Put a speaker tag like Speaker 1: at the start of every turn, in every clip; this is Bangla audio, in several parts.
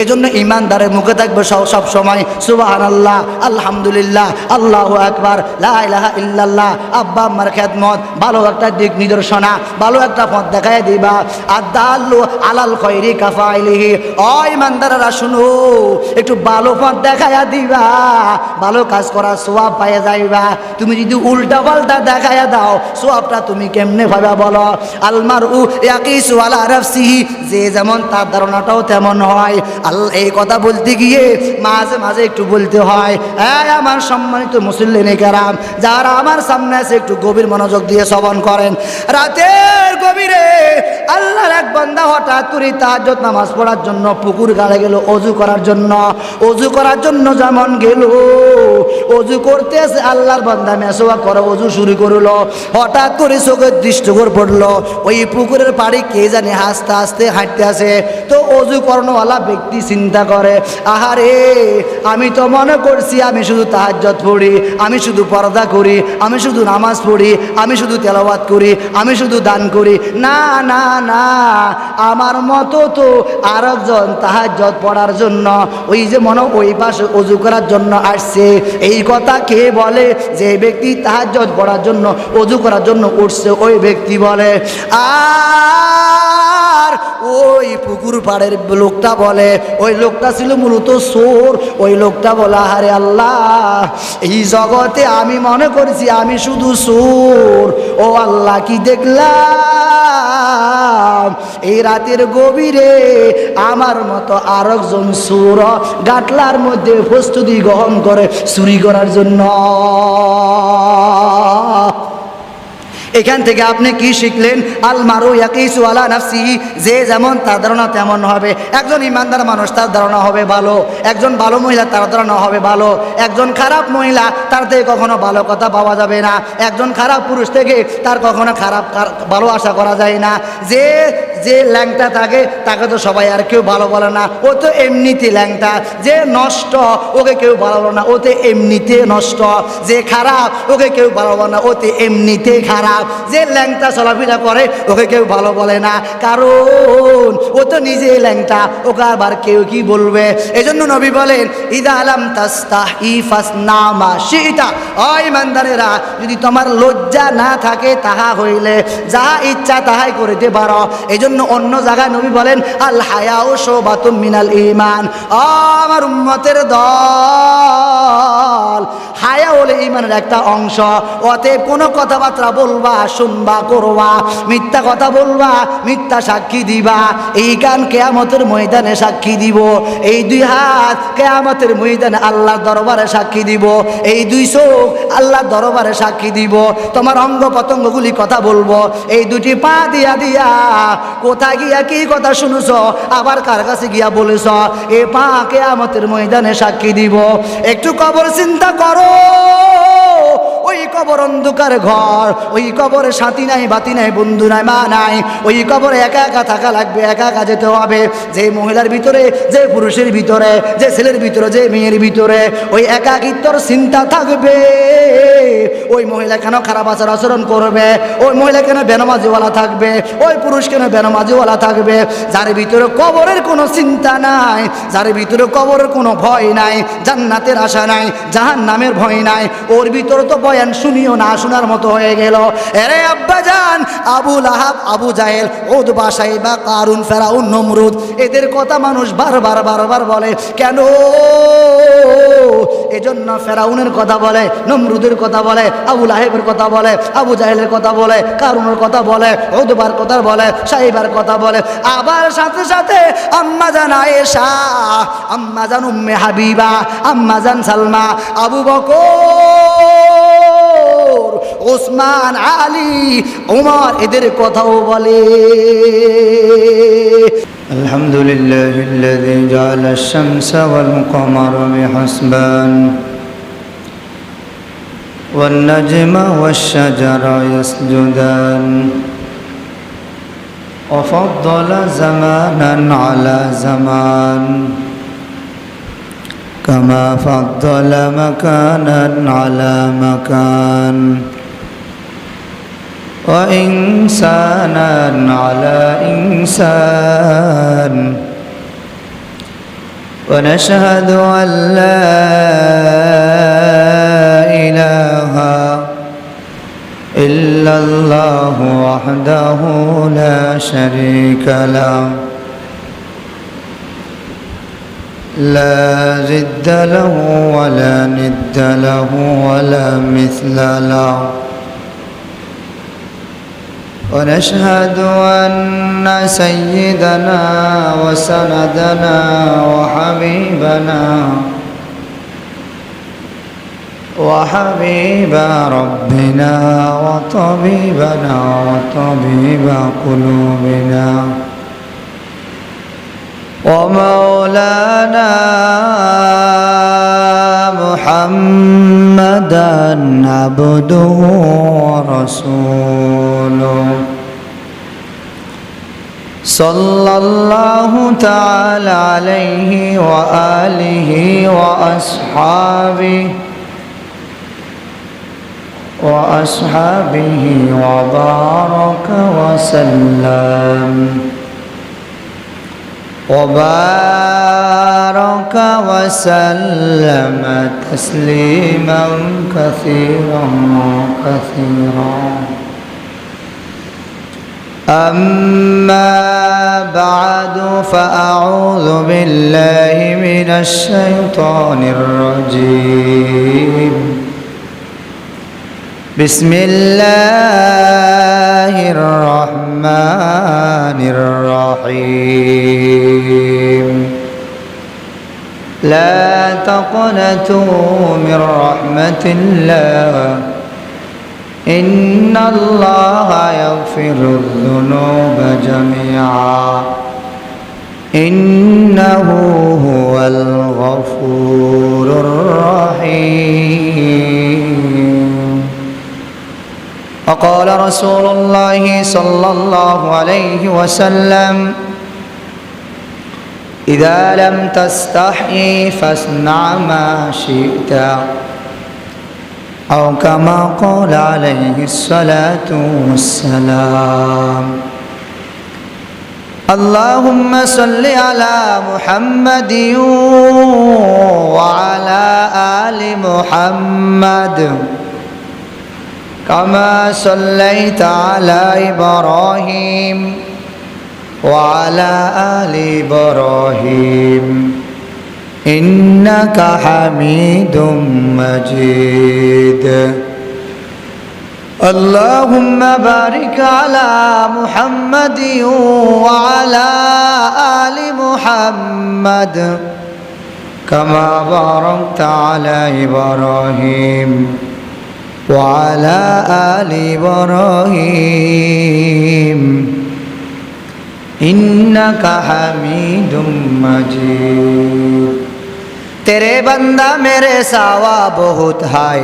Speaker 1: এজন্য ঈমানদারের মুখে থাকবে সব সময় সুবহানাল্লাহ, আলহামদুলিল্লাহ, আল্লাহু আকবার, লা ইলাহা ইল্লাল্লাহ। আব্বা আম্মার খেদমত, ভালো একটা দিক নিদর্শনা, ভালো একটা পথ দেখায় দিবা। আদাল্লু আলাল খৈরি কাফাইলিহি। ও ঈমানদাররা শুনো, একটু ভালো পথ দেখায়া দিবা, ভালো কাজ করার সওয়াব পাইয়া যাইবা। তুমি যদি উল্টা পাল্টা দেখায়া দাও, সওয়াবটা তুমি কেমনে পাবা বলো? আলমারউ ইয়াকিসু আলা নাফসিহি, যে যেমন তার ধারণাটাও তেমন হয়। এই কথা বলতে গিয়ে মাঝে মাঝে একটু বলতে হয়, আমার সম্মানিত মুসল্লিনে কেরাম, যারা আমার সামনে আছে একটু গভীর মনোযোগ দিয়ে শ্রবণ করেন। রাতের গভীরে আল্লাহর এক বান্দা হঠাৎ করে তাহাজ্জুদ নামাজ পড়ার জন্য পুকুর গাড়ে গেল, অজু করার জন্য। অজু করার জন্য যেমন গেল, অজু করতে এসে আল্লাহর বান্দা মেসওয়াক করে অজু শুরু করলো। হঠাৎ করে চোখের দৃষ্টিগোচর পড়লো, ওই পুকুরের পাড়ে কে জানে হাসতে হাসতে হাঁটতে আসে। তো অজু করানোওয়ালা ব্যক্তি চিন্তা করে, আহারে, আমি তো মনে করছি আমি শুধু তাহাজ্জুদ পড়ি, আমি শুধু পর্দা করি, আমি শুধু নামাজ পড়ি, আমি শুধু তেলাওয়াত করি, আমি শুধু দান করি। না না না, আমার মতো তো আরেকজন তাহাজ্জুদ পড়ার জন্য ওই যে ওই পাশে অজু করার জন্য আসছে। এই কথা কে বলে? যে ব্যক্তি তাহাজ্জুদ পড়ার জন্য অজু করার জন্য উঠছে, ওই ব্যক্তি বলে। আর ওই পুকুর পাড়ের লোকটা বলে, ওই লোকটা ছিল মূলত চোর। ওই লোকটা বলে, আরে আল্লাহ, এই জগতে আমি মনে করছি আমি শুধু চোর, ও আল্লাহ কি দেখলাম এই রাতের গভীরে আমার মতো আরেকজন চোর গাটলার মধ্যে প্রস্তুতি গ্রহণ করে চুরি করার জন্য। এখান থেকে আপনি কি শিখলেন? আলমারু ইয়াকিসু আলা নাফসিহি, যে যেমন তার ধারণা তেমন হবে। একজন ইমানদার মানুষ, তার ধারণা হবে ভালো। একজন ভালো মহিলা, তার ধারণা হবে ভালো। একজন খারাপ মহিলা, তার থেকে কখনো ভালো কথা পাওয়া যাবে না। একজন খারাপ পুরুষ থেকে তার কখনো ভালো আশা করা যায় না। যে যে ল্যাংটা থাকে তাকে তো সবাই আর কেউ ভালো বলে না, ও তো এমনিতে ল্যাংটা। যে নষ্ট, ওকে কেউ ভালো বলে না, ও তো এমনিতে নষ্ট। যে খারাপ, ওকে কেউ ভালো বলে না, ও তো এমনিতে খারাপ। যে ল্যাংটা চলাফেরা করে, ওকে কেউ ভালো বলে না, কারণ ও তো নিজে ল্যাংটা, ওকে আবার কেউ কি বলবে? এজন্য নবী বলেন, ইদা আলাম তাস্তাহি ফাসনা মা শিতা। ও ঈমানদারেরা, যদি তোমার লজ্জা না থাকে, তাহা হইলে যাহা ইচ্ছা তাহাই করিতে পারো। এজন্য অন্য জায়গায় নবী বলেন, আল হায়াউ শুবাতুম মিনাল ঈমান। ও আমার উম্মতের দল, হায়া হলে ঈমানের একটা অংশ। অতএব কোনো কথাবার্তা বলবা, শুনবা, করবা, মিথ্যা কথা বলবা, মিথ্যা সাক্ষী দিবা, এই কান কিয়ামতের ময়দানে সাক্ষী দিব। এই দুই হাত কিয়ামতের ময়দানে আল্লাহর দরবারে সাক্ষী দিব। এই দুই চোখ আল্লাহর দরবারে সাক্ষী দিব। তোমার অঙ্গ প্রত্যঙ্গগুলি কথা বলবো। এই দুটি পা দিয়া দিয়া কোথায় গিয়া কি কথা শুনছ, আবার কার কাছে গিয়া বলেছ, এ পা কিয়ামতের ময়দানে সাক্ষী দিব। একটু কবর চিন্তা করো। ওই কবর অন্ধকার ঘর, ওই কবরে সাথী নাই, বাতি নাই, বন্ধু নাই, মা নাই। ওই কবরে একা একা থাকা লাগবে, একা একা যেতে হবে। যে মহিলার ভিতরে, যে পুরুষের ভিতরে, যে ছেলের ভিতরে, যে মেয়ের ভিতরে ওই একাকিত্বর চিন্তা থাকবে। ওই মহিলা কেন খারাপ আচরণ করবে? ওই মহিলা কেন বেনামাজিওয়ালা থাকবে? ওই পুরুষ কেন বেনামাজিওয়ালা থাকবে? যার ভিতরে কবরের কোনো চিন্তা নাই, যার ভিতরে কবরের কোনো ভয় নাই, জান্নাতের আশা নাই, জাহান্নামের ভয় নাই, ওর ভিতরে তো বয়ান শুনিও না শোনার মতো হয়ে গেল। এরে আব্বাজান, আবু লাহাব, আবু জাহেল, উতবা, শাইবা, কারুন, ফেরাউন, নমরুদ, এদের কথা মানুষ বারবার বারবার বলে কেন? এজন্য ফেরাউনের কথা বলে, নমরুদের কথা বলে, আবু লাহেবের কথা বলে, আবু জাহেলের কথা বলে, কারুনের কথা বলে, উতবার কথা বলে, শাইবার কথা বলে। আবার সাথে সাথে আম্মাজান আয়েশা, আম্মাজান উম্মে হাবিবা, আম্মাজান সালমা, আবু বকর, ওসমান, আলী, ওমর, এদের কথাও বলে।
Speaker 2: আলহামদুলিল্লাহিল্লাযী জাআলা আশ-শামসা ওয়াল কমারা বিহিসবান ওয়ান নাজমা ওয়াশ-শাজারা ইয়াসজুদান ওয়া ফাদ্দালা জামানান আলা জামান কামা ফাদ্দালা মাকানান আলা মাকান وإنسانا على إنسان ونشهد أن لا إله إلا الله وحده لا شريك له لا ضد له ولا ند له ولا مثل له ونشهد أن سيدنا وسندنا وحبيب ربنا وطبيب قلوبنا ومولانا محمدا عبده ورسوله صلى الله تعالى عليه وآله وأصحابه وبارك وسلم تسليما كثيرا أما بعد فأعوذ بالله من الشيطان الرجيم بسم الله الرحمن الرحيم لا تقنطوا من رحمة الله إن الله يغفر الذنوب جميعا إنه هو الغفور الرحيم وقال رسول الله صلى الله عليه وسلم إذا لم تستحي فاصنع ما شئت أو كما قال عليه الصلاة والسلام اللهم صل على محمد وعلى آل محمد كما صليت على إبراهيم وعلى آل إبراهيم إنك حميد مجيد اللهم بارك على محمد وعلى آل محمد كما باركت على إبراهيم وعلى آل إبراهيم إنك حميد مجيد तेरे बंदा मेरे सावा बहुत हाय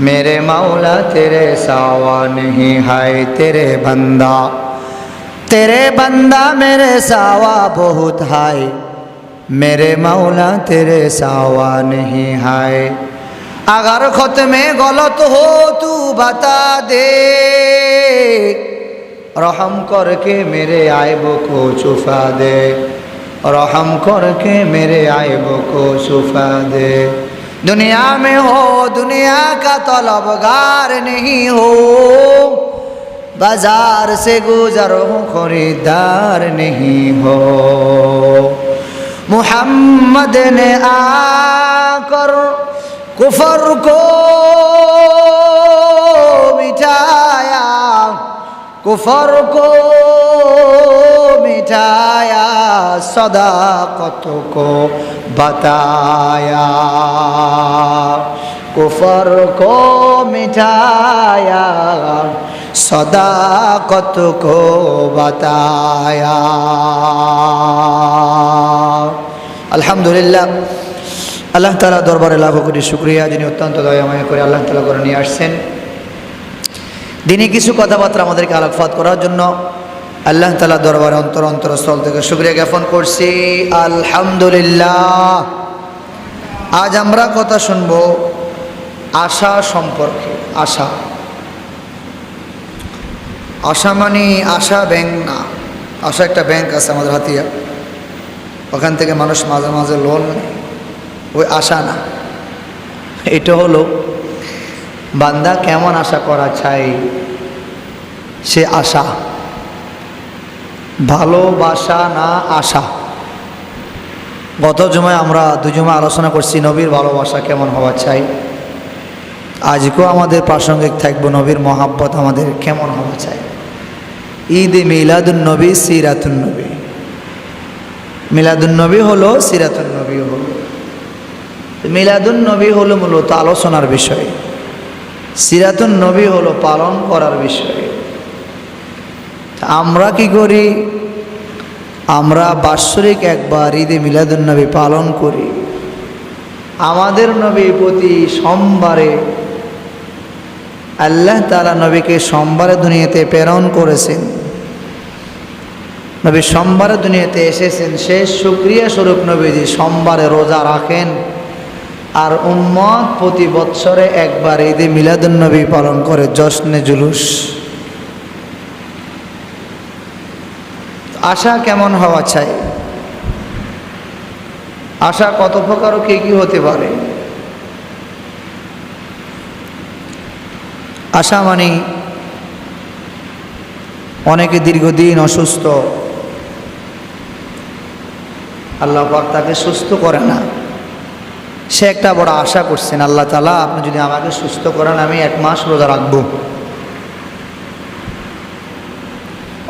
Speaker 2: मेरे मौला तेरे सावा नहीं हाय तेरे बंदा मेरे सावा बहुत हाय मेरे मौला तेरे सावा नहीं हाय अगर खुद में गलत हो तू बता दे रहम करके मेरे आयब को छुपा दे रहम करके मेरे आयब को छुपा दे दुनिया में हो दुनिया का तलबगार नहीं हो बाजार से गुजर हो खरीदार नहीं हो मुहम्मद ने आकर कुफर को मिटाया कुफर को मिटाया सदाकत को बताया कुफर को मिटाया सदाकत को बताया अल्हम्दुलिल्लाह আল্লাহ তাআলা দরবারে লাখ কোটি শুকরিয়া যিনি অত্যন্ত দয়াময় করে আল্লাহ তাআলা করে নিয়ে আসছেন দিনে কিছু কথাবার্তা আমাদেরকে আলোকপাত করার জন্য আল্লাহ তাআলা দরবারে অন্তরস্থল থেকে শুকরিয়া জ্ঞাপন করছি আলহামদুলিল্লাহ। আজ আমরা কথা শুনব আশা সম্পর্কে। আশা আশা মানে আশা ব্যাংক না, আশা একটা ব্যাংক আছে আমাদের হাতিয়া, ওখান থেকে মানুষ মাঝে মাঝে লোন নেয়, ওই আশা না। এটা হলো বান্দা কেমন আশা করা চাই, সে আশা, ভালোবাসা না আশা। গত জুমায় আমরা দুজমা আলোচনা করছি নবীর ভালোবাসা কেমন হওয়া চাই। আজকেও আমাদের প্রাসঙ্গিক থাকবো নবীর মহাব্বত আমাদের কেমন হওয়া চাই। ঈদে মিলাদুন নবী, সিরাতুন নবী। মিলাদুন নবী হলো, সিরাতুন নবী হলো। মিলাদুন নবী হলো মূলত আলোচনার বিষয়, সিরাতুন নবী হলো পালন করার বিষয়। আমরা কি করি? আমরা বাৎসরিক একবার ঈদে মিলাদুন নবী পালন করি। আমাদের নবী প্রতি সোমবারে, আল্লাহ তাআলা নবীকে সোমবারে দুনিয়াতে প্রেরণ করেছেন। নবী সোমবারে দুনিয়াতে এসেছেন, সে শুকরিয়া স্বরূপ নবীজি সোমবারে রোজা রাখেন। আর উম্মত প্রতি বৎসরে একবার ঈদে মিলাদুন নবী পালন করে, জশ্নে জুলুস। আশা কেমন হওয়া চাই? আশা কত প্রকার ও কি কি হতে পারে? আশা মানে অনেকে দীর্ঘদিন অসুস্থ, আল্লাহ পাক তাকে সুস্থ করে না, সে একটা বড় আশা করছেন, আল্লাহ তাআলা আপনি যদি আমাকে সুস্থ করেন আমি 1 মাস রোজা রাখবো।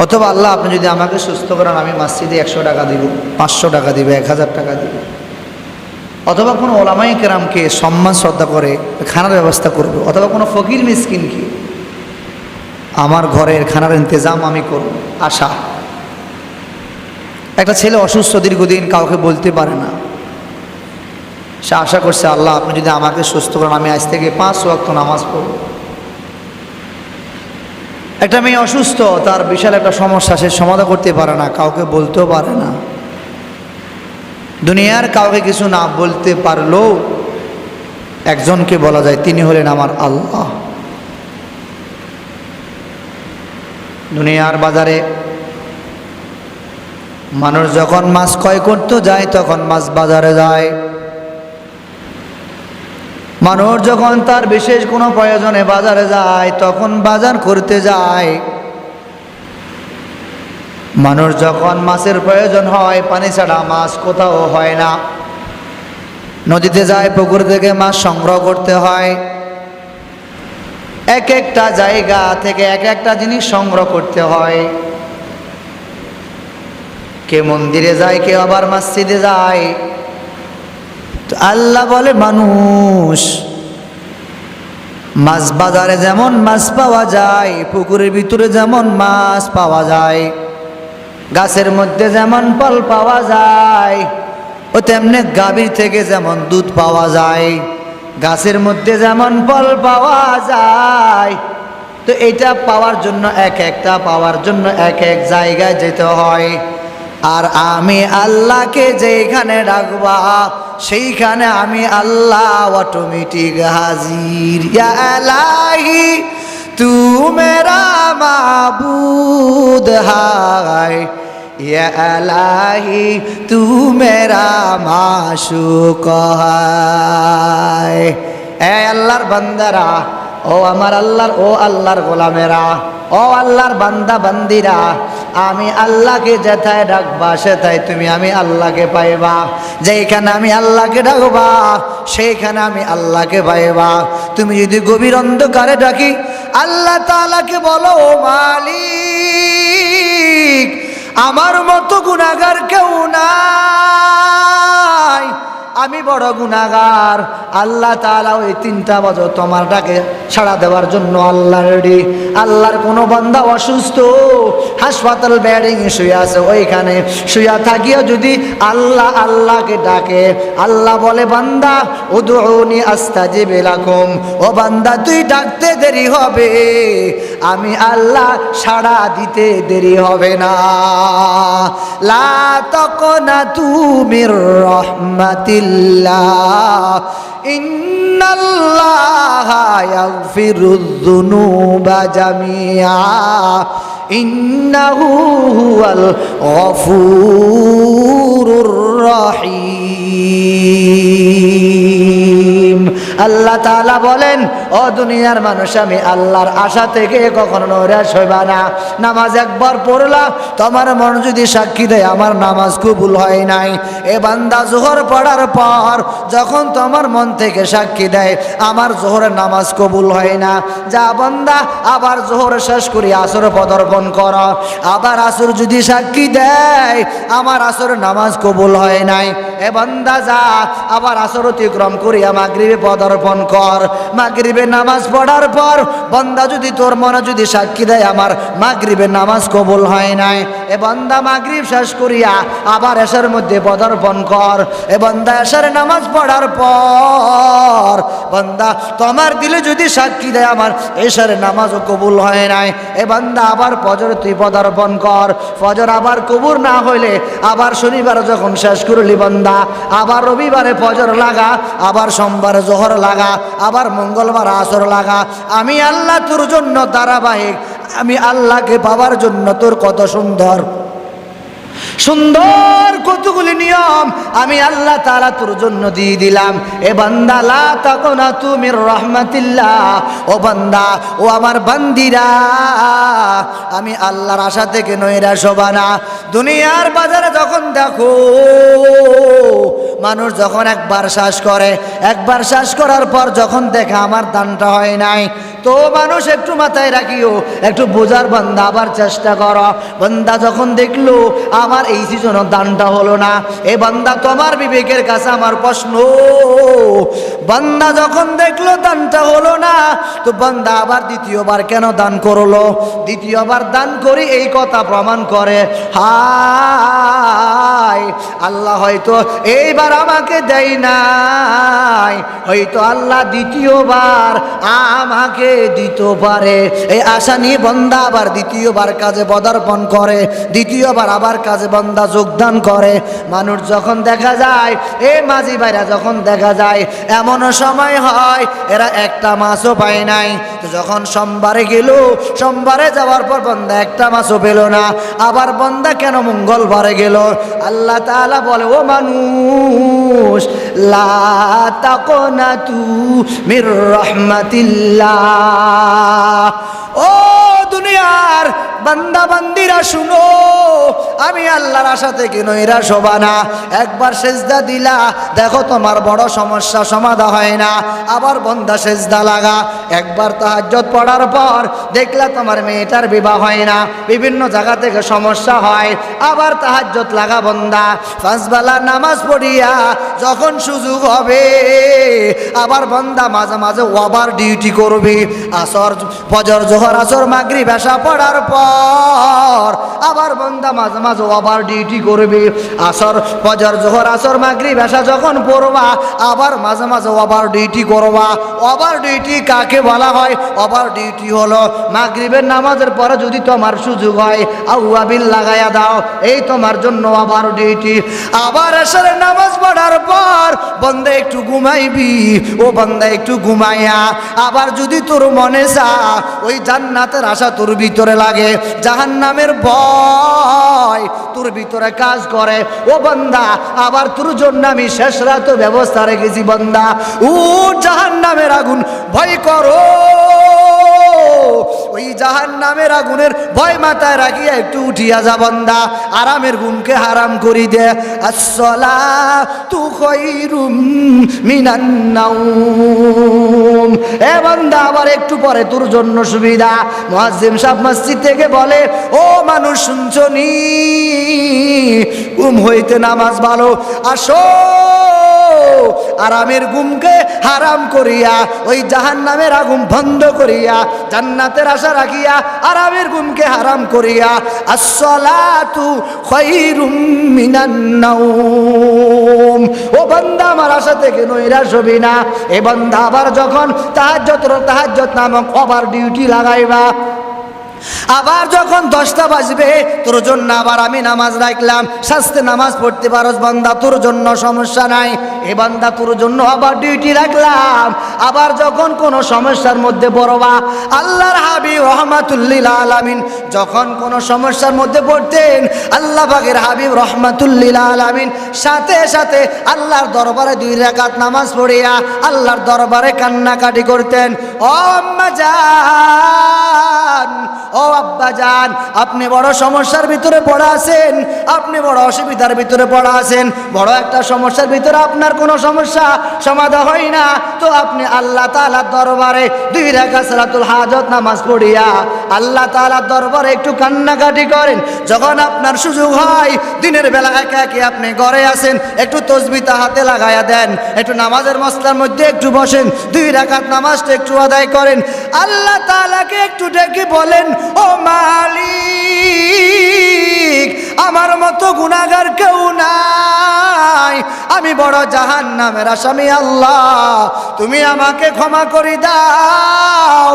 Speaker 2: অথবা আল্লাহ আপনি যদি আমাকে সুস্থ করেন আমি মসজিদে 100 টাকা দিব, 500 টাকা দিব, 1000 টাকা দিব। অথবা কোনো ওলামায়ে কেরামকে সম্মান শ্রদ্ধা করে খানার ব্যবস্থা করব। অথবা কোনো ফকির মিসকিনকে আমার ঘরের খানার ইন্তজাম আমি করব। আশা। একটা ছেলে অসুস্থ দীর্ঘদিন, কাউকে বলতে পারে না, সে আশা করছে আল্লাহ আপনি যদি আমাকে সুস্থ করেন আমি আজ থেকে 5 ওয়াক্ত নামাজ পড়ব। একটা মেয়ে অসুস্থ, তার বিশাল একটা সমস্যা, সে সমাধান করতে পারে না, কাউকে বলতেও পারে না। দুনিয়ার কাউকে কিছু না বলতে পারলেও একজনকে বলা যায়, তিনি হলেন আমার আল্লাহ। দুনিয়ার বাজারে মানুষ যখন মাছ ক্রয় করতে যায় তখন মাছ বাজারে যায়। মানুষ যখন তার বিশেষ কোনো প্রয়োজনে বাজারে যায় তখন বাজার করতে যায়। মানুষ যখন মাছের প্রয়োজন হয়, পানি ছাড়া মাছ কোথাও হয় না, নদীতে যায়, পুকুর থেকে মাছ সংগ্রহ করতে হয়। এক একটা জায়গা থেকে এক একটা জিনিস সংগ্রহ করতে হয়। কে মন্দিরে যায়, কেউ আবার মসজিদে যায়। তো আল্লাহ বলে মানুষ, মাছ বাজারে যেমন মাছ পাওয়া যায়, পুকুরের ভিতরে যেমন মাছ পাওয়া যায়, গাছের মধ্যে যেমন ফল পাওয়া যায়, ও তেমনি গাভীর থেকে যেমন দুধ পাওয়া যায়, গাছের মধ্যে যেমন ফল পাওয়া যায়। তো এটা পাওয়ার জন্য পাওয়ার জন্য এক এক জায়গায় যেতে হয়। আর আমি আল্লাহকে যেখানে ডাকবা সেইখানে আমি আল্লাহ অটোমেটিক হাজির। ইয়া ইলাহি তু মেরা মাবুদ হায়, ইয়া ইলাহি তু মেরা মাশুক হায়। এ আল্লাহর বান্দারা, ও আমার আল্লাহর, ও আল্লাহর গোলামেরা, ও আল্লাহর বান্দা বান্দিরা, আমি আল্লাহকে যেথায় ডাকবা সেথায় তুমি আমি আল্লাহকে পাইবা। যেখানে আমি আল্লাহকে ডাকবা সেইখানে আমি আল্লাহকে পাইবা। তুমি যদি গভীর অন্ধকারে ডাকি আল্লাহ তাআলাকে বলো, ও মালিক আমার মতো গুনাহগার কেউ নাই, আমি বড় গুনাহগার। আল্লাহ তাআলা ওই 3টা বাজো তোমার ডাকে সাড়া দেওয়ার জন্য আল্লাহ রেডি। আল্লাহর কোনো বান্দা অসুস্থ, হাসপাতাল বেডিং এ শুয়ে আছে, ওইখানে শুয়ে থাকিও যদি আল্লাহ আল্লাহকে ডাকে, আল্লাহ বলে বান্দা উদউনি আস্তাজিব লাকুম, ও বান্দা তুই ডাকতে দেরি হবে, আমি আল্লাহ সাড়া দিতে দেরি হবে না। লা তাকনাতু মির রাহমাতিল্লাহ ইন্নাল্লাহা ইয়াগফিরুয যুনুবা জামিআ
Speaker 1: ইন্নাহু হুয়াল গফুরুর রহিম। আল্লাহ তাআলা বলেন, ও দুনিয়ার মানুষ, আমি আল্লাহর আশা থেকে কখনো নৈরাশ হইবা না। নামাজ একবার পড়লা, তোমার মন যদি সাক্ষী দেয় আমার নামাজ কবুল হয় নাই, এ বান্দা জোহর পড়ার পর যখন তোমার মন থেকে সাক্ষী দেয় আমার জোহরের নামাজ কবুল হয় না, যা বান্দা আবার জোহর শেষ করি আসর পদার্পণ কর। আবার আসর যদি সাক্ষী দেয় আমার আসরের নামাজ কবুল হয় নাই, এ বান্দা যা আবার আসর অতিক্রম করিয়া মাগরিবে পদার্পণ কর। মাগরিবের নামাজ পড়ার পর বান্দা যদি তোর মনে যদি সাক্ষী দেয় আমার মাগরিবের নামাজ কবুল হয় নাই, এ বান্দা মাগরিব শেষ করিয়া আবার এশার মধ্যে পদার্পণ কর। এ বান্দা এশার নামাজ পড়ার পর বান্দা তোমার দিলে যদি সাক্ষী দেয় আমার এশার নামাজও কবুল হয় নাই, এ বান্দা আবার ফজর তুই পদার্পণ কর। ফজর আবার কবুল না হইলে আবার শনিবার যখন শেষ করলি বান্দা আবার রবিবারে ফজর লাগা, আবার সোমবারে জোহর লাগা, আবার মঙ্গলবার আসর লাগা। আমি আল্লাহ তোর জন্য ধারাবাহিক, আমি আল্লাহকে পাওয়ার জন্য তোর কত সুন্দর সুন্দর কতগুলি নিয়ম আমি আল্লাহ তাআলা তোর জন্য দিয়ে দিলাম। এ বান্দা লা তাকুনাতু মির রাহমাতিল্লাহ, ও বান্দা, ও আমার বান্দিরা, আমি আল্লাহর আশা থেকে নৈরাশ হবা না। দুনিয়ার বাজারে যখন দেখো মানুষ যখন একবার শ্বাস করে, একবার শ্বাস করার পর যখন দেখে আমার দানটা হয় নাই, তো মানুষ একটু মাথায় রাখিও, একটু বোঝার বান্দা আবার চেষ্টা করো। বান্দা যখন দেখলো আমার এই সিজনও দানটা হলো না, এ বান্দা তোমার বিবেকের কাছে আমার প্রশ্ন, বান্দা যখন দেখলো দানটা হলো না, তো বান্দা আবার দ্বিতীয়বার কেন দান করলো? দ্বিতীয়বার দান করি এই কথা প্রমাণ করে, হায় আল্লাহ হয়তো এইবার আমাকে দেয় নাই, হয়তো আল্লাহ দ্বিতীয়বার আমাকে দিতে পারে। এই আশা নিয়ে বান্দা আবার দ্বিতীয়বার কাজে পদার্পণ করে, দ্বিতীয়বার আবার কাজে বান্দা যোগদান করে। মানুষ যখন দেখা যায়, এ মাঝি ভাইরা যখন দেখা যায় এমন সময় হয় এরা একটা মাছও পায় নাই, তো যখন সোমবারে গেল, সোমবারে যাওয়ার পর বান্দা একটা মাছও পেল না, আবার বান্দা কেন মঙ্গলবারে গেল? আল্লাহ তাআলা বলে, ও মানুষ, লা তাকুনাতু মির রাহমাতিল্লাহ। ও দুনিয়ার বান্দা বান্দিরা শুনো, আমি আল্লাহর আশা থেকে নৈরাশ হবা না। একবার সেজদা দিলা, দেখো তোমার বড় সমস্যা সমাধা হয় না, আবার বান্দা সেজদা লাগা। একবার তাহাজ্জুদ পড়ার পর দেখলা তোমার মেয়েটার বিবাহ হয় না, বিভিন্ন জায়গা থেকে সমস্যা হয়, আবার তাহাজ্জুদ লাগা বান্দা। পাঁচ বেলা নামাজ পড়িয়া যখন সুযোগ হবে আবার বান্দা মাঝে মাঝে ওভার ডিউটি করবে। আসর, ফজর, জোহর, আসর, মাগরিব, এশা পড়ার পর আবার বান্দা মাঝে মাঝে ওভার ডিউটি করবে। আসর, ফজর, জোহর, আসর, মাগরিব, এশা যখন পড়বা আবার মাঝে মাঝে ওভার ডিউটি করবা। ওভার ডিউটি কাকে বলা হয়? ওভার ডিউটি হলো মাগরিবের নামাজের পরে যদি তোমার সুযোগ হয় আউয়াবিল লাগাইয়া দাও, এই তোমার জন্য ওভার ডিউটি। আবার এশারের নামাজ পড়ার পর বান্দা একটু ঘুমাইবি, ও বান্দা একটু ঘুমাইয়া আবার যদি তোর মনে চা ওই জান্নাতের আশা তোর ভিতরে লাগে, জাহান্নামের ভয় তোর ভিতরে কাজ করে, ও বান্দা আবার তোর জন্য আমি শেষ রাত ব্যবস্থা রেখেছি। বান্দা ও জাহান্নামের আগুন ভয় করো, ওই জাহান্নামের আগুনের ভয় মাথায় রাখিয়া একটু উঠিয়া যা বান্দা, আরামের ঘুমকে হারাম করি দে। আসসালাতু খায়রুম মিনান নাওম। এ বান্দা আবার একটু পরে তোর জন্য সুবিধা। মুয়াজ্জিম সাহেব মসজিদ থেকে বলে, ও মানুষ শুনছনি, ঘুম হইতে নামাজ ভালো, আসো আরামের ঘুমকে হারাম করিয়া ওই জাহান্নামের আগুন বন্ধ করিয়া জান্নাতের আশা রাখিয়া আরামের ঘুমকে হারাম করিয়া আসসালাতু খায়রুম মিনান নাওম। ও বান্দা আমার আশা থেকে নৈরাশ হবি না। এ বান্দা আবার যখন তাহাজ্জুদ নামক ওভার ডিউটি লাগাইবা, আবার যখন 10টা বাজবে তোর জন্য আবার আমি নামাজ রাখলাম, শাস্তে নামাজ পড়তে পারস বান্দা, তোর জন্য সমস্যা নাই। এ বান্দা তোর জন্য আবার ডিউটি রাখলাম। আবার যখন কোনো সমস্যার মধ্যে পড়বা, আল্লাহর হাবিব রহমাতুল্লিল আলামিন যখন কোনো সমস্যার মধ্যে পড়তেন, আল্লাহ পাকের হাবিব রহমাতুল্লিল আলামিন সাথে সাথে আল্লাহর দরবারে 2 রাকাত নামাজ পড়িয়া আল্লাহর দরবারে কান্নাকাটি করতেন। ও আম্মা জান, ও আব্বা জান, আপনি বড় সমস্যার ভিতরে পড়া আছেন, আপনি বড় অসুবিধার ভিতরে পড়া আছেন, বড় একটা সমস্যার ভিতরে আপনার কোনো সমস্যা সমাধান হয় না, তো আপনি আল্লাহ তাআলার দরবারে 2 রাকাত সালাতুল হাজত নামাজ পড়িয়া আল্লাহ তাআলার দরবারে একটু কান্নাকাটি করেন। যখন আপনার সুযোগ হয়, দিনের বেলা একা একা আপনি ঘরে আছেন, একটু তসবিহটা হাতে লাগায়া দেন, একটু নামাজের মসলার মধ্যে একটু বসেন, 2 রাকাত নামাজটা একটু আদায় করেন, আল্লাহ তাআলাকে একটু ডেকে বলেন, ও মালিক, আমার মতো গুনাহগার কেউ নাই, আমি বড় জাহান্নামের আসামি, আল্লাহ তুমি আমাকে ক্ষমা করে দাও।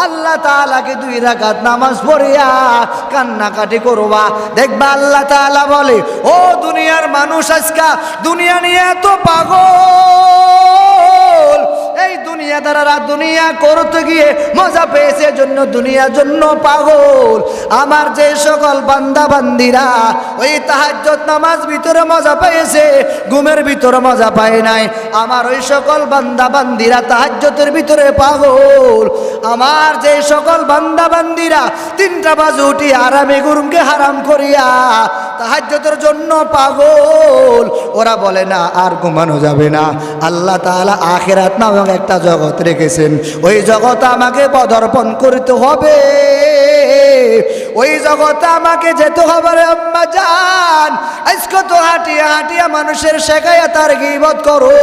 Speaker 1: আল্লাহ তাআলাকে 2 রাকাত নামাজ পড়িয়া কান্নাকাটি করবা, দেখবা আল্লাহ তাআলা বলে, ও দুনিয়ার মানুষ, আজকা দুনিয়া নিয়ে এত পাগল, এই দুনিয়াদাররা দুনিয়া করতে গিয়ে মজা পেয়েছে জন্য দুনিয়ার জন্য পাগল। আমার যে সকল বান্দা বান্দিরা ওই তাহাজ্জুদ নামাজ ভিতরে মজা পেয়েছে, ঘুমের ভিতরে মজা পায় নাই, আমার ওই সকল বান্দা বান্দিরা তাহাজ্জুদের ভিতরে পাগল। আমার যে সকল বান্দা বান্দিরা 3টা বাজে উঠি আরামে ঘুমকে হারাম করিয়া তাহাজ্জুদের জন্য পাগল, ওরা বলে না আর ঘুমানো যাবে না। আল্লাহ তাআলা আখিরাত নামক একটা জগৎ রেখেছেন, ওই জগতে আমাকে পদার্পণ করতে হবে, ওই জগতে আমাকে যেতে হবে রে আম্মা জান। আজকে তো হাঁটিয়া হাঁটিয়া মানুষের শেখায়াত আর গীবত করো,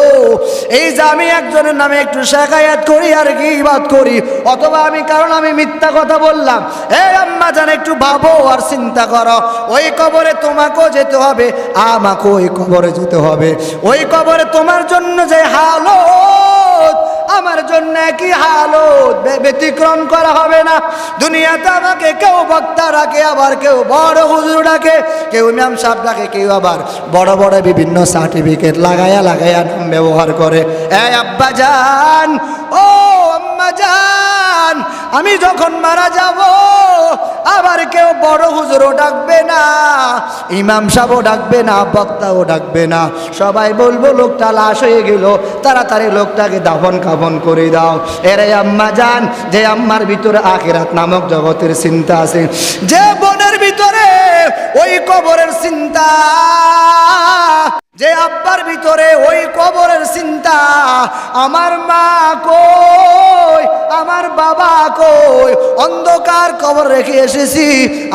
Speaker 1: এই যে আমি একজনের নামে একটু শেখায়াত করি আর গীবত করি, অথবা আমি কারণ আমি মিথ্যা কথা বললাম, এই আম্মা জান একটু ভাবো আর চিন্তা করো, ওই কবরে তোমাকেও যেতে হবে, আমাকেও ওই কবরে যেতে হবে, ওই কবরে তোমার জন্য যে হালত আমার জন্য কি হালত, ব্যতিক্রম করা হবে না। দুনিয়াতে আমাকে কেউ বক্তা ডাকে, আবার কেউ বড় হুজুর ডাকে, কেউ ইমাম সাহেব ডাকে, কেউ আবার বড় বড় বিভিন্ন সার্টিফিকেট লাগায়া লাগায়া নাম ব্যবহার করে। এই আব্বা জান, ও আম্মা জান, আমি যখন মারা যাব আবার কেউ বড় হুজুরও ডাকবে না, ইমাম সাহেবও ডাকবে না, বক্তাও ডাকবে না, সবাই বলবো লোকটা লাশ হয়ে গেল, তাড়াতাড়ি লোকটাকে দাফন কাফন করে দাও। এরে আম্মা জান, যে আম্মার ভিতরে আখিরাত নামক জগতের চিন্তা আছে, যে বোনের ভিতরে ওই কবরের চিন্তা, যে আব্বার ভিতরে ওই কবরের চিন্তা, আমার মা কই, আমার বাবা কই, অন্ধকার কবর রেখে এসেছি,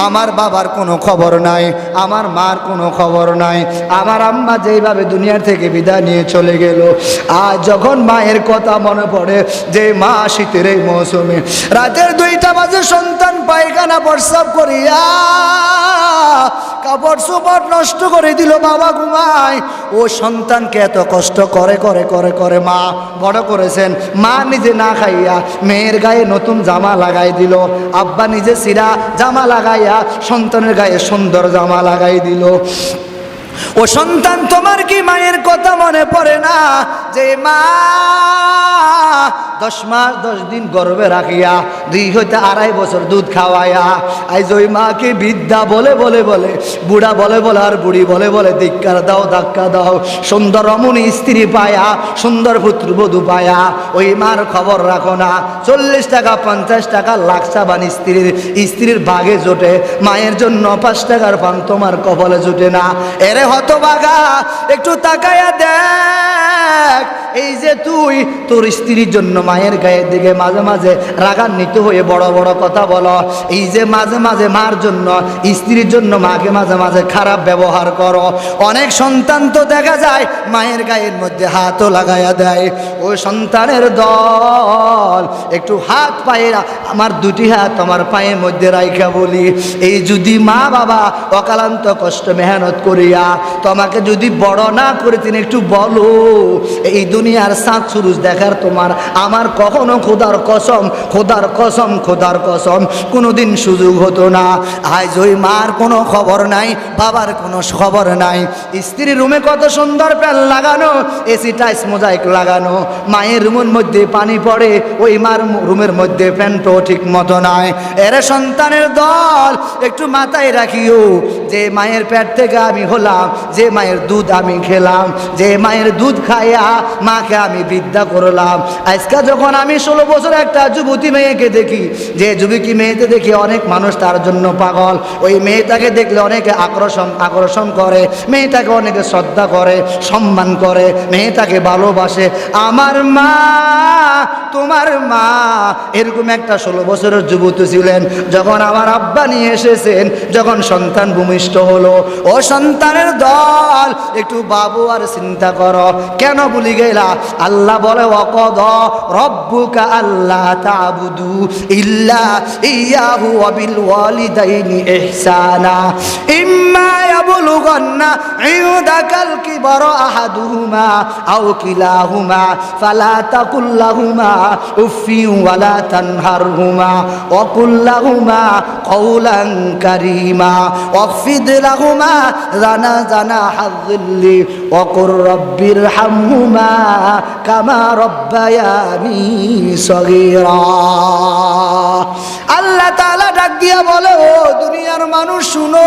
Speaker 1: আমার বাবার কোনো খবর নাই, আমার মার কোনো খবর নাই, আমার আম্মা যেইভাবে দুনিয়ার থেকে বিদায় নিয়ে চলে গেল, আজ যখন মায়ের কথা মনে পড়ে, যে মা শীতের এই মৌসুমে রাতের 2টা বাজে সন্তান পায়খানা প্রস্রাব করিয়া কাপড় চোপড় নষ্ট করে দিল, বাবা ঘুমায়, ও সন্তানকে এত কষ্ট করে করে করে করে মা বড় করেছেন, মা নিজে না খাইয়া মেয়ের গায়ে নতুন জামা লাগাই দিল, আব্বা নিজে ছিঁড়া জামা লাগাইয়া সন্তানের গায়ে সুন্দর জামা লাগাই দিল। ও সন্তান, তোমার কি মায়ের কথা মনে পড়ে না, যে মা 10 মাস 10 দিন গর্ভে রাখিয়া 2 হইতে 2.5 বছর দুধ খাওয়াইয়া, আজ ওই মাকে বৃদ্ধা বলে বলে বলে, বুড়া বলে বলে আর বুড়ি বলে বলে ধিক্কার দাও, ধাক্কা দাও, সুন্দর রমণী স্ত্রী পায়া, সুন্দর পুত্রবধূ পায়া, ওই মার খবর রাখো না। 40 টাকা 50 টাকা লাখ সাবান স্ত্রীর ভাগে জোটে, মায়ের জন্য 5 টাকার পান তোমার কপালে জোটে না। এরে হতভাগা, একটু তাকায়া দেখ, এই যে তুই তোর স্ত্রীর জন্য মায়ের গায়ের দিকে মাঝে মাঝে রাগান্বিত হয়ে বড় বড় কথা বলো, এই যে মাঝে মাঝে মার জন্য স্ত্রীর জন্য মাকে মাঝে মাঝে খারাপ ব্যবহার করো। অনেক সন্তান তো দেখা যায় মায়ের গায়ের মধ্যে হাতও লাগাইয়া দেয়, ওই সন্তানের দল একটু হাত পায়ে আমার দুটি হাত আমার পায়ের মধ্যে রাইখা বলি, এই যদি মা বাবা অকালান্ত কষ্ট মেহনত করিয়া তোমাকে যদি বড় না করে তিনি একটু বলো, এই দুনিয়ার সাত সুরুজ দেখার তোমার আমার কখনো খোদার কসম খোদার কসম খোদার কসম কোনোদিন সুযোগ হতো না। আজ ওই মার কোনো খবর নাই, বাবার কোনো খবর নাই। স্ত্রীর রুমে কত সুন্দর প্যান লাগানো, এসি টাইস মোজাইক লাগানো, মায়ের রুমের মধ্যে পানি পড়ে, ওই মার রুমের মধ্যে প্যান্টও ঠিক মতো নাই। এরে সন্তানের দল একটু মাথায় রাখিও, যে মায়ের পেট থেকে আমি হলাম, যে মায়ের দুধ আমি খেলাম, যে মায়ের দুধ খাইয়া মাকে আমি বিদ্যা করলাম। আজকে যখন আমি 16 বছর একটা যুবতী মেয়েকে দেখি, যে যুবতী মেয়েতে দেখি অনেক মানুষ তার জন্য পাগল, ওই মেয়েটাকে দেখলে অনেকে আকর্ষণ করে, মেয়েটাকে অনেকে শ্রদ্ধা করে, সম্মান করে, মেয়েটাকে ভালোবাসে। আমার মা তোমার মা এরকম একটা 16 বছরের যুবতী ছিলেন, যখন আমার আব্বা নিয়ে এসেছেন, যখন সন্তান ভূমিষ্ঠ হলো, ও সন্তানের দল একটু বাবু আর চিন্তা করো, কেন ভুলি গেলা? আল্লাহ বলে ওয়াকাদা রব্বুকা আল্লা তা'বুদু ইল্লা ইয়াহু ওয়া বিল ওয়ালিদাইনি ইহসানা ইম্মা ইয়াবলুগান্না ইনদাকাল কিবারা আহাদুহুমা আও কিলাহুমা ফালা তাকুল লাহুমা উফফিন ওয়ালা তানহারহুমা ওয়া কুল লাহুমা কওলান কারীমা ওয়াখফিদ লাহুমা জানাহা যিল্লি ওয়া কুর রাব্বিরহামহুমা কামা রাব্বায়ানি সগীরা। আল্লাহ তাআলা ডাক দিয়া বলে, ও দুনিয়ার মানুষ শুনো,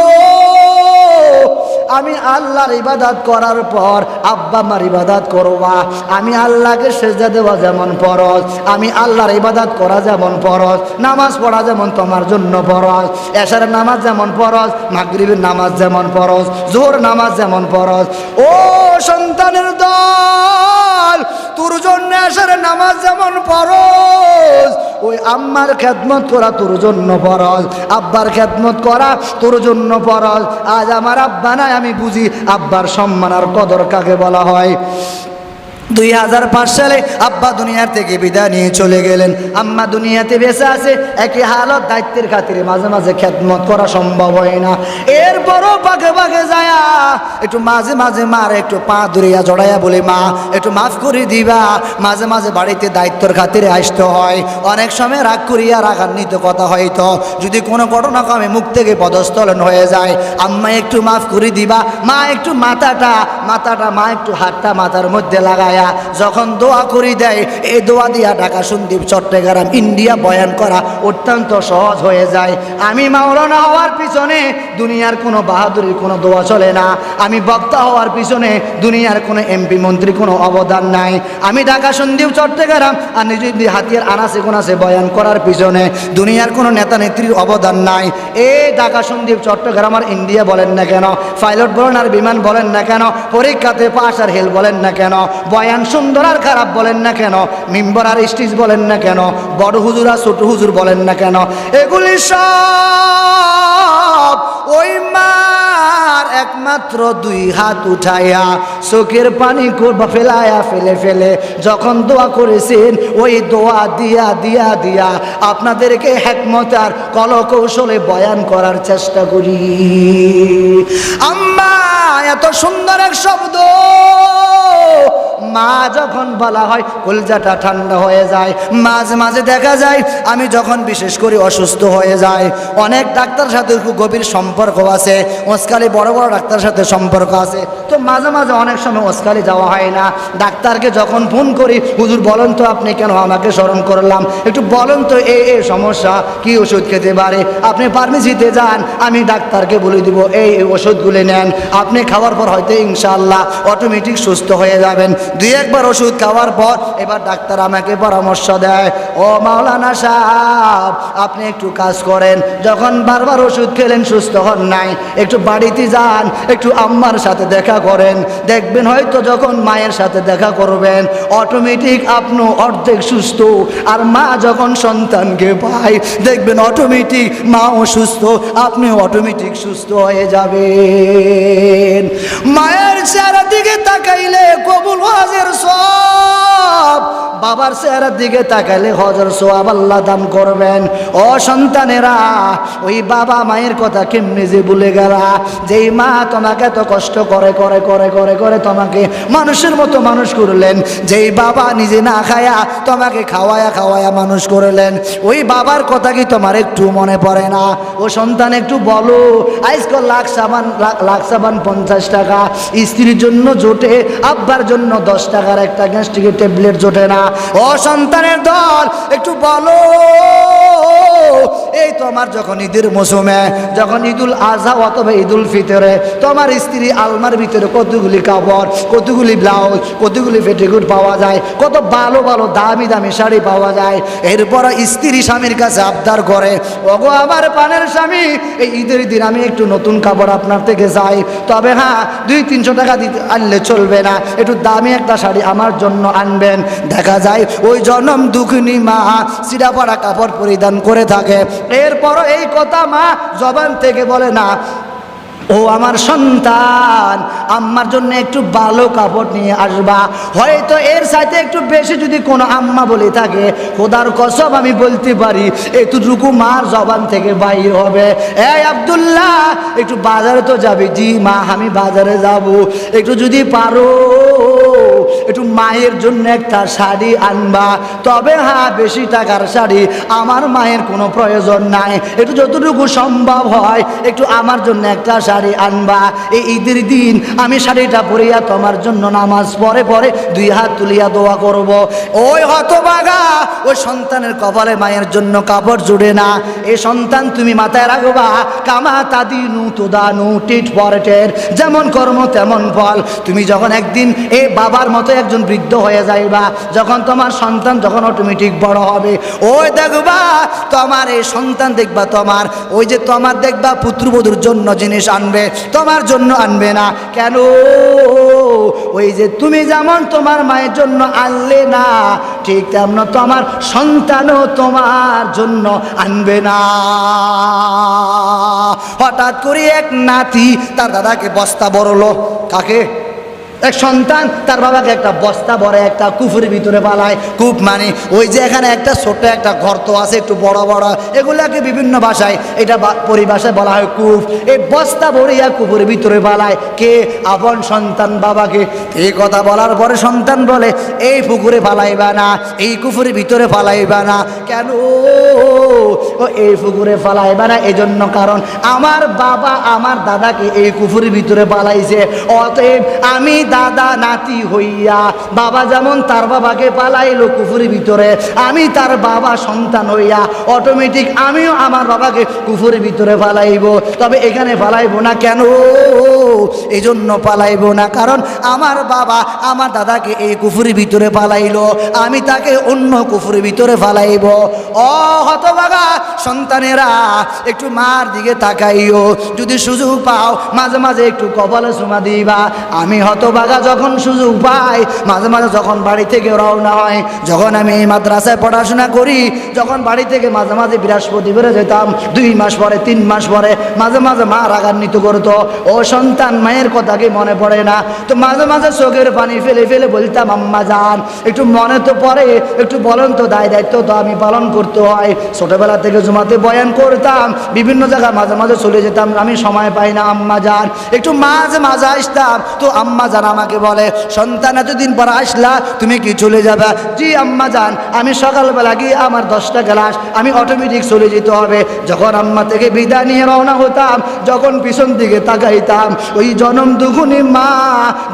Speaker 1: আমি আল্লাহর ইবাদত করার পর আব্বা মার ইবাদত করবা। আমি আল্লাহকে সেজদা দেওয়া যেমন ফরজ, আমি আল্লাহর ইবাদত করা যেমন ফরজ, নামাজ পড়া যেমন তোমার জন্য ফরজ, এশারের নামাজ যেমন ফরজ, মাগরিবের নামাজ যেমন ফরজ, জোহর নামাজ যেমন ফরজ। ও সন্তানের দল, তোর জন্য এশারের নামাজ যেমন ফরজ, ওই আম্মার খেদমত করা তোর জন্য ফরজ, আব্বার খেদমত করা তোর জন্য ফরজ। আজ আমার আব্বা নাই, আমি বুঝি আব্বার সম্মান আর কদর কাকে বলা হয়। 2005 সালে আব্বা দুনিয়ার থেকে বিদায় নিয়ে চলে গেলেন, আম্মা দুনিয়াতে বেঁচে আছে। একই হালত, দায়িত্বের খাতিরে মাঝে মাঝে খেদমত করা সম্ভব হয় না। এরপরও পাকে পাকে যায়া একটু মাঝে মাঝে মার একটু পা ধরিয়া জড়াইয়া বলে, মা একটু মাফ করে দিবা। মাঝে মাঝে বাড়িতে দায়িত্বের খাতিরে আসতে হয়, অনেক সময় রাগ করিয়া রাগান্বিত কথা হয়তো, যদি কোনো ঘটনাক্রমে মুখ থেকে পদস্থলন হয়ে যায়, আম্মা একটু মাফ করে দিবা। মা একটু মাথাটা মা একটু হাতটা মাথার মধ্যে লাগায়া যখন দোয়া করি দেয়, এই দোয়া দিয়া ঢাকা, সন্দ্বীপ, চট্টগ্রাম, ইন্ডিয়া বয়ান করা অত্যন্ত সহজ হয়ে যায়। আমি মাওলানা হওয়ার পিছনে দুনিয়ার কোনো বাহাদুরির কোনো দোয়া চলে না, আমি বক্তা হওয়ার পিছনে দুনিয়ার কোনো এমপি মন্ত্রী কোনো অবদান নাই, আমি ঢাকা, সন্দ্বীপ, চট্টগ্রাম আর নিজে হাতিয়ার আনাসে কোনাসে বয়ান করার পিছনে দুনিয়ার কোনো নেতা নেত্রীর অবদান নাই। এই ঢাকা, সন্দ্বীপ, চট্টগ্রাম আর ইন্ডিয়া বলেন না কেন, পাইলট বলেন আর বিমান বলেন না কেন, পরীক্ষাতে পাস আর হেল বলেন না কেন, বয়ান সুন্দর আর খারাপ বলেন না কেন, মিম্বর আর স্টেজ বলেন না কেন, বড় হুজুর আর ছোট হুজুর বলেন না কেন, এগুলি সব ওই মার একমাত্র 2 হাত উঠাইয়া চোখের পানি ফেলায়া ফেলে যখন দোয়া করেছেন, ওই দোয়া দিয়া দিয়া দিয়া আপনাদেরকে হিকমত আর কলকৌশলে বয়ান করার চেষ্টা করি। আম্মা এত সুন্দর এক শব্দ, মা যখন বলা হয় কলজাটা ঠান্ডা হয়ে যায়। মাঝে মাঝে দেখা যায় আমি যখন বিশেষ করে অসুস্থ হয়ে যায়, অনেক ডাক্তার সাথে খুব গভীর সম্পর্ক আছে, ওসকালি বড় বড় ডাক্তার সাথে সম্পর্ক আছে, তো মাঝে মাঝে অনেক সময় ওসকালি যাওয়া হয় না। ডাক্তারকে যখন ফোন করি, হুজুর বলেন তো আপনি কেন আমাকে স্মরণ করলাম, একটু বলেন তো এই সমস্যা কি ওষুধ খেতে পারে, আপনি ফার্মেসিতে যান, আমি ডাক্তারকে বলে দিব এই ওষুধগুলি নেন, আপনি খাওয়ার পর হয়তো ইনশাআল্লাহ অটোমেটিক সুস্থ হয়ে যাবেন। 2-1 ওষুধ খাওয়ার পর এবার ডাক্তার আমাকে পরামর্শ দেয়, ও মাওলানা সাহেব আপনি একটু কাজ করেন, যখন বারবার ওষুধ খেলেন সুস্থ হন নাই, একটু বাড়িতে যান, একটু আম্মার সাথে দেখা করেন, দেখবেন হয়তো যখন মায়ের সাথে দেখা করবেন অটোমেটিক আপনি অর্ধেক সুস্থ, আর মা যখন সন্তানকে পায় দেখবেন অটোমেটিক মাও সুস্থ, আপনি অটোমেটিক সুস্থ হয়ে যাবেন। মায়ের চেহারা দিকে তাকাইলে কবুল হজের সব বাবার চেহারার দিকে তাকালে হজর সোয়াব আল্লাহ দান করবেন। ও সন্তানেরা, ওই বাবা মায়ের কথা কেমনে যে ভুলে গেলা? যেই মা তোমাকে এত কষ্ট করে করে করে করে করে তোমাকে মানুষের মতো মানুষ করলেন, যেই বাবা নিজে না খায়া তোমাকে খাওয়ায়া খাওয়ায়া মানুষ করলেন, ওই বাবার কথা কি তোমার একটু মনে পড়ে না? ও সন্তান একটু বলো, আজকাল লাখ সাবান 50 টাকা, স্ত্রীর জন্য জোটে, আব্বার জন্য 10 টাকার একটা গ্যাস্ট্রিকের ট্যাবলেট জোটে না। ও সন্তানের দল একটু বলো, এই তোমার যখন ঈদের মৌসুমে, যখন ঈদুল আজহা অথবা ঈদুল ফিতরে, তোমার স্ত্রী আলমার ভিতরে কতগুলি কাপড়, কতগুলি ব্লাউজ, কতগুলি পেটিকোট পাওয়া যায়, কত ভালো ভালো দামি দামি শাড়ি পাওয়া যায়। এরপর স্ত্রী স্বামীর কাছে আবদার করে, ওগো আমার প্রাণের স্বামী, এই ঈদের দিন আমি একটু নতুন কাপড় আপনার থেকে চাই, তবে হ্যাঁ 200-300 টাকা দিতে আনলে চলবে না, একটু দামি একটা শাড়ি আমার জন্য আনবেন। দেখা যায় ওই জনম দুঃখিনী মা সিরাপাড়া কাপড় পরিধান করে থাকে। এরপরও এই কথা মা জবান থেকে বলে না, ও আমার সন্তান, আম্মার জন্য একটু ভালো কাপড় নিয়ে আসবা। হয়তো এর সাথে একটু বেশি যদি কোনো আম্মা বলে থাকে, খোদার কসম আমি বলতে পারি এতটুকু মার জবান থেকে বাইর হবে, এই আব্দুল্লাহ একটু বাজারে তো যাবি? জি মা, আমি বাজারে যাব। একটু যদি পারো একটু মায়ের জন্য একটা শাড়ি আনবা, তবে হ্যাঁ বেশি টাকার শাড়ি আমার মায়ের কোনো প্রয়োজন নাই, একটু যতটুকু সম্ভব হয় একটু আমার জন্য একটা শাড়ি আনবা। এই ঈদের দিন আমি শাড়িটা পরিয়া তোমার জন্য নামাজ পড়ে পরে 2 হাত তুলিয়া দোয়া করব। ওই হতভাগা ওই সন্তানের কপালে মায়ের জন্য কাপড় জুড়ে না। এই সন্তান তুমি মাথায় রাখবা, কামা তাদিনু তুদানু, টিট ফর টেট, যেমন কর্ম তেমন ফল। তুমি যখন একদিন এই বাবার মতো একজন বৃদ্ধ হয়ে যাইবা, যখন তোমার সন্তান যখন অটোমেটিক বড় হবে, ওই দেখবা তোমার এই সন্তান দেখবা তোমার ওই যে তোমার দেখবা পুত্রবধূর জন্য জিনিস আনবে, তোমার জন্য আনবে না। কেন? ওই যে তুমি যেমন তোমার মায়ের জন্য আনলে না, ঠিক তেমন তোমার সন্তানও তোমার জন্য আনবে না। হঠাৎ করে এক নাতি তার দাদাকে বস্তা বড়লো। কাকে? এক সন্তান তার বাবাকে একটা বস্তা ভরে একটা কুফুরের ভিতরে পালায়। কূপ মানে ওই যে এখানে একটা ছোট একটা গর্ত আছে, একটু বড় বড়, এগুলাকে বিভিন্ন ভাষায় এটা পরিভাষায় বলা হয় কূপ। এই বস্তা ভরিয়া কুফুরের ভিতরে পালায় কে? আপন সন্তান বাবাকে। এই কথা বলার পরে সন্তান বলে, এই পুকুরে ফালাইবা না, এই কুফুরের ভিতরে ফালাইবা না। কেন? ও এই পুকুরে ফালাইবা না এই জন্য, কারণ আমার বাবা আমার দাদাকে এই কুফুরের ভিতরে পালাইছে, অতএব আমি দাদা নাতি হইয়া, বাবা যেমন তার বাবাকে পালাইলো কুফুরের ভিতরে, আমি তার বাবা সন্তান হইয়া অটোমেটিক আমিও আমার বাবাকে কুফুরের ভিতরে পালাইব। তবে এখানে পালাইব না। কেন? এই জন্য পালাইব না কারণ আমার বাবা আমার দাদাকে এই কুফুরের ভিতরে পালাইলো, আমি তাকে অন্য কুফুরের ভিতরে পালাইব। ও হতভাগা সন্তানেরা, একটু মার দিকে তাকাইও, যদি সুযোগ পাও মাঝে মাঝে একটু কপালে চুমা দিবা। আমি হতভাগা যখন সুযোগ পাই, মাঝে মাঝে যখন বাড়ি থেকে রওনা হয়, যখন আমি এই মাদ্রাসায় পড়াশোনা করি, যখন বাড়ি থেকে মাঝে মাঝে বৃহস্পতিবারে যেতাম, 2 মাস পরে 3 মাস পরে মাঝে মাঝে মা রাগান্বিত করতো। ও সন্তান, মায়ের কথা কি মনে পড়ে না? তো মাঝে মাঝে চোখের পানি ফেলে ফেলে বলতাম, আম্মা জান একটু মনে তো পড়ে, একটু বলেন তো, দায়িত্ব তো আমি পালন করতে হয়। ছোটবেলা থেকে জুমাতে বয়ান করতাম, বিভিন্ন জায়গায় মাঝে মাঝে চলে যেতাম, আমি সময় পাই না আম্মা জান, একটু মাঝে মাঝে আসতাম। তো আম্মা জান আমাকে বলে, সন্তান এতদিন পর আসলা, তুমি কি চলে যাবে? জি আম্মা জান, আমি সকালবেলা গিয়ে আমার 10টা ক্লাস আমি অটোমেটিক চলে যেতে হবে। যখন আম্মা থেকে বিদায় নিয়ে রওনা হতাম, যখন পিছন দিকে তাকাইতাম, ওই জনম দুগুনি মা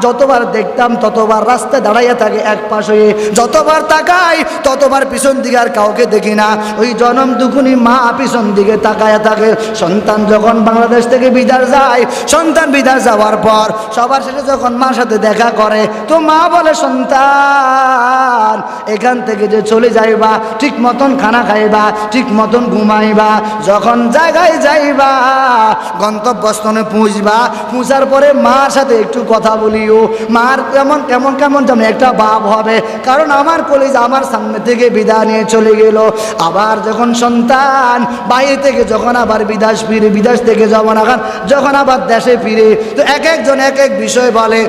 Speaker 1: যতবার দেখতাম ততবার রাস্তায় দাঁড়াইয়া থাকে এক পাশ হয়ে, যতবার তাকাই ততবার পিছন দিকে আর কাউকে দেখি না, ওই জনম দুগুনি মা পিছন দিকে তাকাইয়া থাকে। সন্তান যখন বাংলাদেশ থেকে বিদায় যায়, সন্তান বিদায় যাওয়ার পর সবার শেষে যখন মার সাথে দেখা করে, তো মা বলে, সন্তান এখান থেকে যে চলে যাইবা, ঠিক মতন খানা খাইবা, ঠিক মতন ঘুমাইবা, যখন জায়গায় যাইবা গন্তব্যস্থলে পৌঁছবা, পৌঁছার পরে মার সাথে একটু কথা বলিও। মার কেমন কেমন কেমন যেন একটা ভাব হবে, কারণ আমার কলিজা আমার সামনে থেকে বিদায় নিয়ে চলে গেল। আবার যখন সন্তান বাইরে থেকে যখন আবার বিদেশ ফিরে, বিদেশ থেকে যখন আবার দেশে ফিরে, তো এক একজন এক এক বিষয় বলে।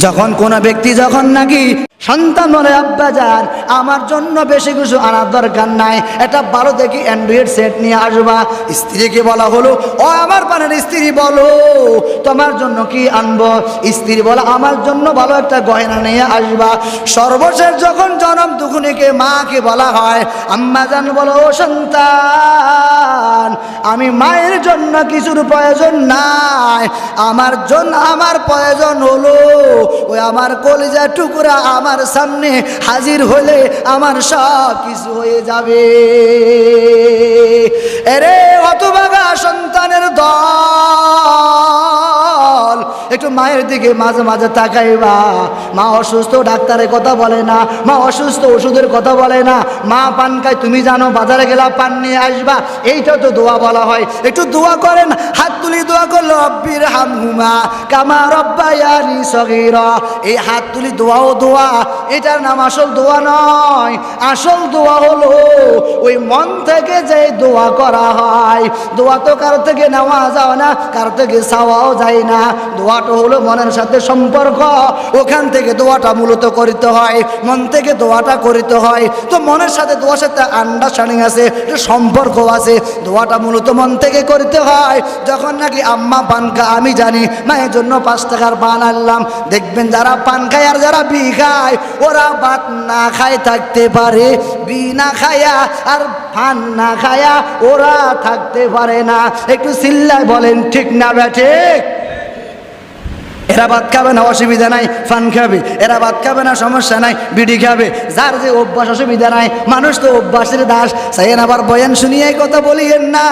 Speaker 1: যখন কোনো ব্যক্তি যখন নাকি সন্তান বলে আব্বা যান আমার জন্য বেশি কিছু আনার দরকার নাই, একটা ভালো দেখি অ্যান্ড্রয়েড সেট নিয়ে আসবা। স্ত্রীকে বলা হলো, ও আমার পানের স্ত্রী বলো তোমার জন্য কি আনবো? স্ত্রী বলে আমার জন্য ভালো একটা গয়না নিয়ে আসবা। সর্বশেষ যখন জনম দুখুনিকে মাকে বলা হয়, আম্মা জান বলো, ও সন্তান আমি মায়ের জন্য কিছুর প্রয়োজন নাই, আমার প্রয়োজন হলো ওই আমার কলিজা টুকরা আমার সামনে হাজির হলে আমার সব কিছু হয়ে যাবে। এরে হতভাগা সন্তানের দল, একটু মায়ের দিকে মাঝে মাঝে তাকাইবা। মা অসুস্থ, ডাক্তারের কথা বলে না, মা অসুস্থ ওষুধের কথা বলে না, মা পান খায় তুমি জানো বাজারে গেলা পান নিয়ে আসবা, এইটা তো দোয়া বলা হয়। একটু দোয়া করেন, হাত তুলি দোয়া করলো, রব্বির হামহুমা কামা রব্বায়ানি সগীরা। এই হাত তুলি দোয়াও দোয়া, এটার নাম আসল দোয়া নয়। আসল দোয়া হলো ওই মন থেকে যে দোয়া করা হয়। দোয়া তো কারো থেকে নেওয়া যায় না, কারো থেকে চাওয়াও যায় না। দোয়াটা হলো মনের সাথে সম্পর্ক, ওখান থেকে দোয়াটা মূলত করিতে হয়, মন থেকে দোয়াটা করিতে হয়। তো মনের সাথে দোয়ার সাথে আন্ডারস্ট্যান্ডিং আছে, সম্পর্ক আছে, দোয়াটা মূলত মন থেকে করিতে হয়। যখন নাকি আম্মা পান খায়, আমি জানি মায়ের জন্য 5 টাকার পান আনলাম, দেখবেন যারা পান খায় আর যারা বি খায়, ওরা ভাত না খায় থাকতে পারে, বি না খায়া আর পান না খায়া ওরা থাকতে পারে না। একটু চিল্লায় বলেন ঠিক না ব্যাঠিক? এরা ভাত খাবে না, অসুবিধা নাই, পান খাবে। এরা ভাত খাবে না, সমস্যা নাই, বিড়ি খাবে। যার যে অভ্যাস, অসুবিধা নাই। মানুষ তো অভ্যাসের দাস। সাইয়েন আবার বয়ান শুনিয়ে কথা বলিয়েন না।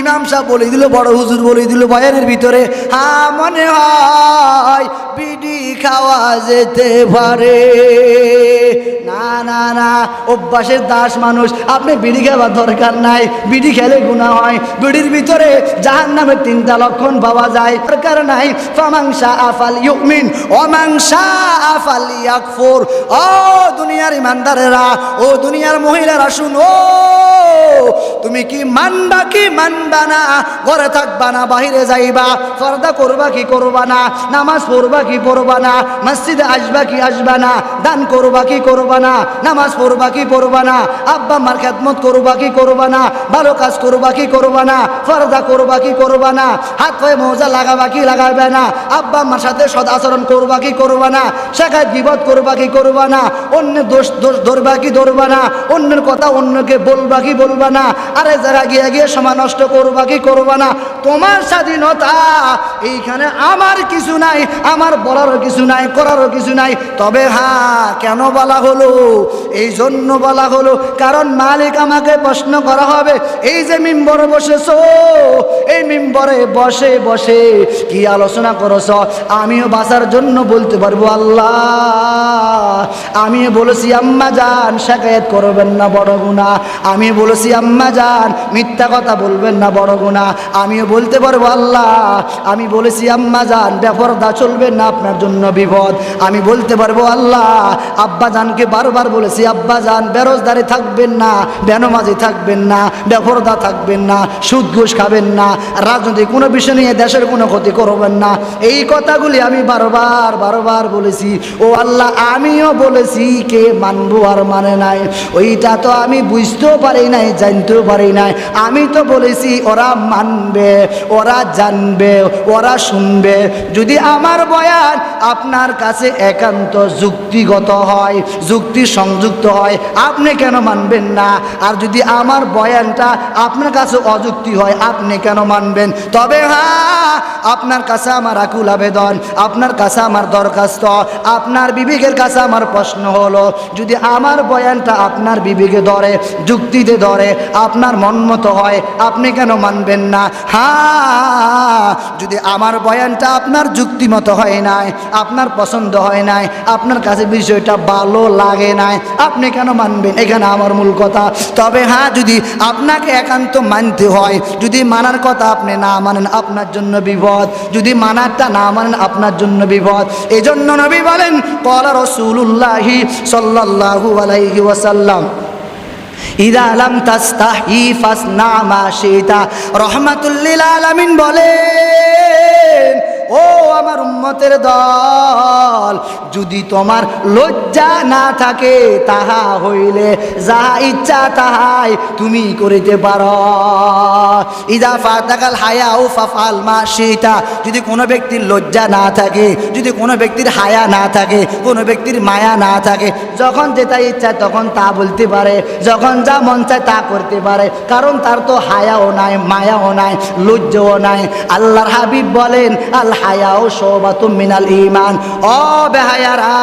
Speaker 1: ইমাম সাহেব বলে দিল, বড় হুজুর বলে দিল বয়ানের ভিতরে, হ্যাঁ মনে হয় বিড়ি খাওয়া যেতে পারে। না না না, অভ্যাসের দাস মানুষ। আপনি বিড়ি খাওয়ার দরকার নাই, বিড়ি খেলে গুনাহ হয়। বিড়ির ভিতরে জাহান্নামের 3টা লক্ষণ পাওয়া যায়। দরকার নাই। ফামাংসা আফাল ইউমিন ওমাংসা আফাল ইয়াকফুর। ও দুনিয়ার ইমানদারেরা, ও দুনিয়ার মহিলারা শুনো, তুমি কি মানবা কি মানবা না? ঘরে থাকবা না বাহিরে যাইবা? পর্দা করবা কি করবা না? নামাজ পড়বা কি পড়বা না? মসজিদে আসবা কি আসবা না? দান করবা কি করবা না? নামাজ পড়বা কি পড়বা না? আব্বা মার খেদমত করবা কি করবা না? ভালো কাজ করবা কি করবা না? পর্দা করবা কি করবা না? হাত পায়ে মোজা লাগাবা কি লাগাবে না? আব্বা আমার সাথে সদ আচরণ করবা কি করবা না? শেখায় গীবত করবা কি করবা না? অন্যের দোষ ধরবা কি ধরবা না? অন্যের কথা অন্যকে বলবা কি বলবা না? আরে যারা গিয়ে গিয়ে সময় নষ্ট করবা কি করবা না? তোমার স্বাধীনতা, এইখানে আমার কিছু নাই, আমার বলারও কিছু নাই, করারও কিছু নাই। তবে হ্যাঁ, কেন বলা হলো? এই জন্য বলা হলো কারণ মালিক আমাকে প্রশ্ন করা হবে। এই যে মিম্বরে বসেছো, এই মিম্বরে বসে বসে কি আলোচনা করছ? আমিও বাঁচার জন্য বলতে পারবো, আল্লাহ আমিও বলেছি আম্মা জান শিকায়েত করবেন না, বড় গুনাহ। আমি বলেছি আম্মা জান মিথ্যা কথা বলবেন না, বড় গুনাহ। আমিও বলতে পারবো, আল্লাহ আমি বলেছি আম্মা জান বেপরদা চলবেন না, আপনার জন্য বিপদ। আমি বলতে পারবো, আল্লাহ আব্বা জানকে বারবার বলেছি আব্বা জান বেরোজগারি থাকবেন না, বেনমাজি থাকবেন না, বেপরদা থাকবেন না, সুদ ঘুষ খাবেন না, রাজনৈতিক কোনো বিষয় নিয়ে দেশের কোনো ক্ষতি করবেন না। এই কথাগুলি আমি বারবার বারবার বলেছি। ও আল্লাহ আমিও বলেছি, কে মানবো আর মানে নাই, ওইটা তো আমি বুঝতেও পারি নাই, জানতেও পারি নাই। আমি তো বলেছি ওরা মানবে, ওরা জানবে, ওরা শুনবে। যদি আমার বয়ান আপনার কাছে একান্ত যুক্তিগত হয়, যুক্তি সংযুক্ত হয়, আপনি কেন মানবেন না? আর যদি আমার বয়ানটা আপনার কাছে অযুক্তি হয়, আপনি কেন মানবেন? তবে হ্যাঁ, আপনার কাছে আমার আকুল আবেদন, আপনার কাছে আমার দরখাস্ত, আপনার বিবেকের কাছে আমার প্রশ্ন হলো, যদি আমার বয়ানটা আপনার বিবেকে ধরে, যুক্তিতে ধরে, আপনার মন মতো হয়, আপনি কেন মানবেন না? হ্যাঁ, যদি আমার বয়ানটা আপনার যুক্তি মতো হয় নাই, আপনার পছন্দ হয় নাই, আপনার কাছে বিষয়টা ভালো লাগে নাই, আপনি কেন মানবেন? এখানে আমার মূল কথা। তবে হ্যাঁ, যদি আপনাকে একান্ত মানতে হয়, যদি মানার কথা আপনি না মানেন, আপনার জন্য বিপদ। যদি মানারটা না মানেন, আপনার জন্য বিপদ। এই জন্য নবী বলেন, ক্বালা রাসূলুল্লাহি সাল্লাল্লাহু আলাইহি ওয়াসাল্লাম, ইযা লাম তাস্তাহি ফাসনা মা শিতা। রাহমাতুল লিল আলামিন বলেন, ও ও আমার উম্মতের দল, যদি তোমার লজ্জা না থাকে তাহা হইলে যাহা ইচ্ছা তাহাই তুমি করিতে পারো। ইদা ফাতাকাল হায়াউ ফাফআল মা শিতা, যদি কোনো ব্যক্তির লজ্জা না থাকে, যদি কোনো ব্যক্তির হায়া না থাকে, কোনো ব্যক্তির মায়া না থাকে, যখন যেটা ইচ্ছা তখন তা বলতে পারে, যখন যা মন চায় তা করতে পারে, কারণ তার তো হায়াও নাই, মায়াও নাই, লজ্জাও নাই। আল্লাহর হাবিব বলেন আল হায়াও শুবাতুম মিনাল ঈমান। ও বেহায়ারা,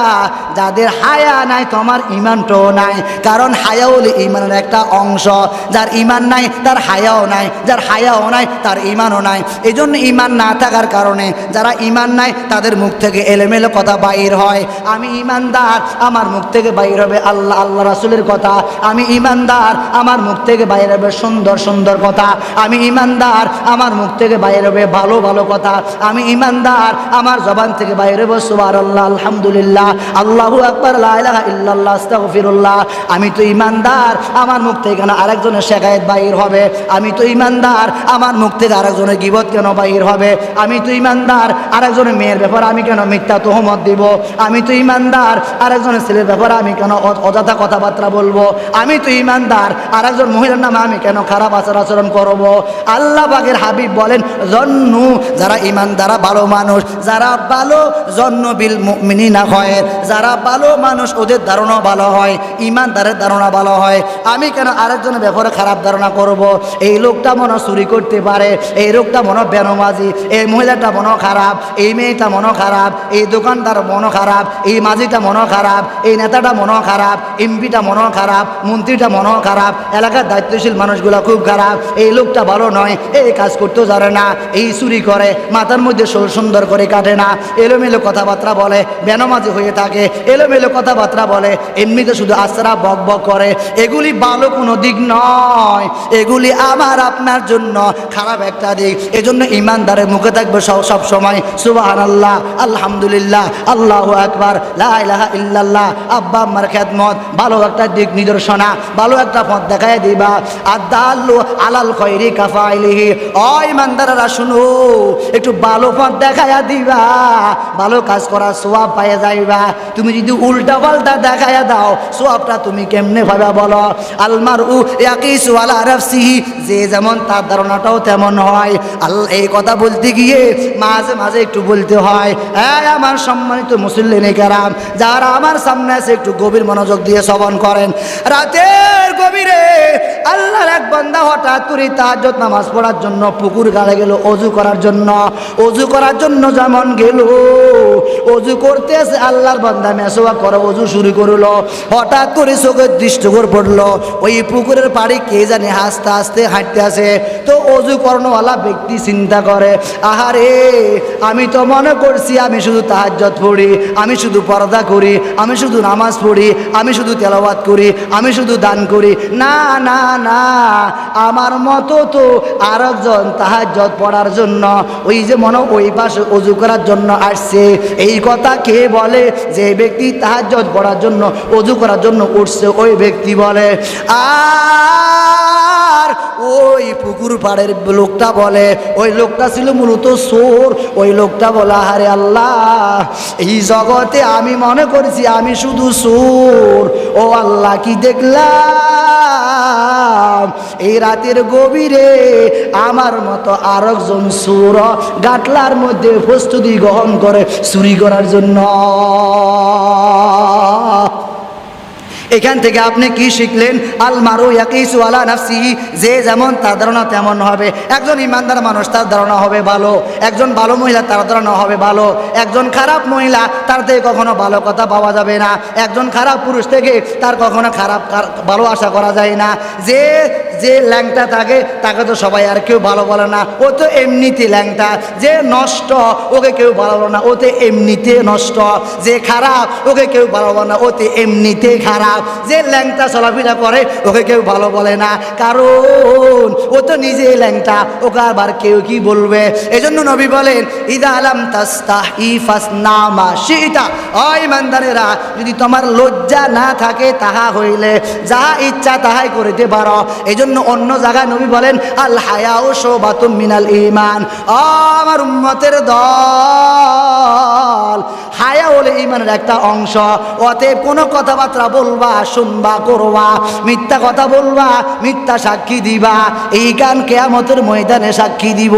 Speaker 1: যাদের হায়া নাই তোমার ঈমানটাও নাই, কারণ হায়াউল ঈমানের একটা অংশ। যার ঈমান নাই তার হায়াও নাই, যার হায়াও নাই তার ঈমানও নাই। এই জন্য ঈমান না থাকার কারণে যারা ঈমান নাই তাদের মুখ থেকে এলোমেলো কথা বাইর হয়। আমি ঈমানদার, আমার মুখ থেকে বাইর হবে আল্লাহ আল্লাহ রাসূলের কথা। আমি ঈমানদার, আমার মুখ থেকে বাইর হবে সুন্দর সুন্দর কথা। আমি ঈমানদার, আমার মুখ থেকে বাইর হবে ভালো ভালো কথা। আমি ঈমানদার, আমার জবান থেকে বাইর হবে সুবহানাল্লাহ, আলহামদুলিল্লাহ, আল্লাহু আকবার, লা ইলাহা ইল্লাল্লাহ, আস্তাগফিরুল্লাহ। আমি তো ঈমানদার, আমার মুখ থেকে কেন আরেকজনের শিকায়েত বাইর হবে? আমি তো ঈমানদার, আমার মুখ থেকে আরেকজনের গীবত কেন বাইর হবে? আমি তো ঈমানদার, আরেকজনের মেয়ের ব্যাপারে আমি কেন মিথ্যা তোহমত দিব? আমি তো ঈমানদার, আরেকজনের ছেলের ব্যাপারে আমি কেন অযথা কথাবার্তা বলবো? আমি তো ঈমানদার, আরেকজন মহিলার নামে আমি কেন খারাপ আচরণ করব? আল্লাহ পাকের হাবিব বলেন জন্নু, যারা ঈমানদার ভালো মানুষ, যারা ভালো জন্নু বিল মুমিনিনা খায়র, যারা ভালো মানুষ ওদের ধারণা ভালো হয়, ঈমানদারের ধারণা ভালো হয়। আমি কেন আরেকজনের ব্যাপারে খারাপ ধারণা করব? এই লোকটা মনে চুরি করতে পারে, এই লোকটা মনে বেনমাজি, এই মহিলাটা মনে খারাপ, এই মেয়েটা মনে খারাপ, এই দোকানদার মনে খারাপ, এই মাঝিটা মনে খারাপ, এই নেতাটা মনে খারাপ, এমপিটা মনে খারাপ, মন্ত্রীটা মনে খারাপ, এলাকার দায়িত্বশীল মানুষগুলো খুব খারাপ, এই লোকটা ভালো নয়, এই কাজ করতেও জানে না, এই চুরি করে, মাথার মধ্যে সুন্দর করে কাটে না, এলোমেলো কথাবার্তা বলে, বেনমাজি হয়ে থাকে, এলোমেলো কথাবার্তা বলে, এমনিতে শুধু আশ্রা বক বক করে। এগুলি ভালো কোনো দিক নয়, এগুলি আমার আপনার জন্য খারাপ একটা দিক। এজন্য ঈমানদারের মুখে থাকবে সব সময় সুবহানাল্লাহ, আলহামদুলিল্লাহ, আল্লাহু আকবার, লা ইলাহা ইল্লাল্লাহ। আব্বা আম্মার খেদমত ভালো একটা দিক নিদর্শনা, ভালো একটা পথ দেখায় দিবা। আদাল্লু আলাল খৈরি কাফাইলিহি। ও ঈমানদাররা শুনো, একটু ভালো পথ দেখায়া দিবা, ভালো কাজ করার সওয়াব পাইয়া যাইবা। তুমি যদি উল্টা পাল্টা দেখায়া দাও, সওয়াবটা তুমি কেমনে পাবা বলো? আলমারউ ইয়াকিসু আলা নাফসিহি, যে যেমন তার ধারণাটাও তেমন হয়। আল্লাহ এই কথা বলতে গিয়ে মাঝে মাঝে একটু বলতে হয়, আমার সম্মানিত মুসল্লিনে কেরাম, যারা আমার সামনে আছে একটু গভীর মনোযোগ দিয়ে শ্রবণ করেন। রাতের গভীরে আল্লাহর এক বান্দা হঠাৎ করে তাহাজ্জুদ নামাজ পড়ার জন্য পুকুর গাড়ে গেল, অজু করার জন্য। অজু করার জন্য যেমন গেল, অজু করতে আসে আল্লাহর বান্দা মেসওয়াক করে অজু শুরু করলো। হঠাৎ করে চোখের দৃষ্টিগোর পড়লো, ওই পুকুরের পাড়ে কে জানে হাসতে হাসতে হাঁটতে আসে। তো অজু করানোওয়ালা ব্যক্তি চিন্তা করে, আহারে, আমি তো মনে করছি আমি শুধু তাহাজ্জুদ পড়ি, আমি শুধু পর্দা করি, আমি শুধু নামাজ পড়ি, আমি শুধু তেলাওয়াত করি, আমি শুধু দান করি। না না না, আমার মতো তো আরেকজন তাহাজ্জুদ পড়ার জন্য ওই যে মনে ওই পাশে অজু করার জন্য আসছে। এই কথা কে বলে? যে ব্যক্তি তাহাজ্জুদ পড়ার জন্য অজু করার জন্য উঠছে ওই ব্যক্তি বলে। আর ওই পুকুর পাড়ের লোকটা বলে, ওই লোকটা ছিল মূলত চোর। ওই লোকটা বলে, আরে আল্লাহ, এই জগতে আমি মনে করছি আমি শুধু চোর, ও আল্লাহ কি দেখলাম এই রাতের গভীরে আমার মতো আরেকজন চোর গাটলার মধ্যে প্রস্তুতি গ্রহণ করে চুরি করার জন্য। এখান থেকে আপনি কি শিখলেন? আলমারু ইয়াকিসু আলা নাফসিহি, যে যেমন তার ধারণা তেমন হবে। একজন ইমানদার মানুষ তার ধারণা হবে ভালো, একজন ভালো মহিলা তার ধারণা হবে ভালো, একজন খারাপ মহিলা তার থেকে কখনো ভালো কথা পাওয়া যাবে না, একজন খারাপ পুরুষ থেকে তার কখনো ভালো আশা করা যায় না। যে যে ল্যাংটা থাকে তাকে তো সবাই আর কেউ ভালো বলে না, ও তো এমনিতে ল্যাংটা। যে নষ্ট ওকে কেউ ভালো বলে না, ও তো এমনিতে নষ্ট। যে খারাপ ওকে কেউ ভালো বলে না, ও তো এমনিতে খারাপ। যে ল্যাংটা চলাফেরা করে ওকে কেউ ভালো বলে না, কারণ ও তো নিজে ল্যাংটা, ওকে আবার কেউ কি বলবে। এজন্য নবী বলেন, ইদা লাম তাস্তাহি ফাসনা মা শিতা। ও ঈমানদারেরা, যদি তোমার লজ্জা না থাকে তাহা হইলে যাহা ইচ্ছা তাহাই করিতে পারো। এজন্য জন্য অন্য জায়গায় নবী বলেন আল হায়াউ শুবাতুম মিনাল ঈমান। আমার উম্মতের দল, হায়া হলো ঈমানের একটা অংশ। অতএব কোনো কথাবার্তা বলবা, শুনবা, করবা, মিথ্যা কথা বলবা, মিথ্যা সাক্ষী দিবা, এই কান কিয়ামতের ময়দানে সাক্ষী দিব,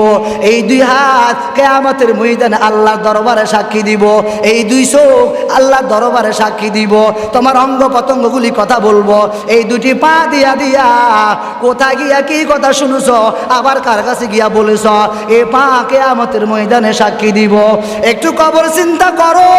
Speaker 1: এই দুই হাত কিয়ামতের ময়দানে আল্লাহর দরবারে সাক্ষী দিব, এই দুই চোখ আল্লাহর দরবারে সাক্ষী দিব, তোমার অঙ্গ প্রত্যঙ্গগুলি কথা বলবো, এই দুটি পা দিয়া দিয়া কোথায় গিয়া কি কথা শুনছ, আবার কার কাছে গিয়া বলেছ, এ পা কিয়ামতের ময়দানে সাক্ষী দিব। একটু কবর চিন্তা করো,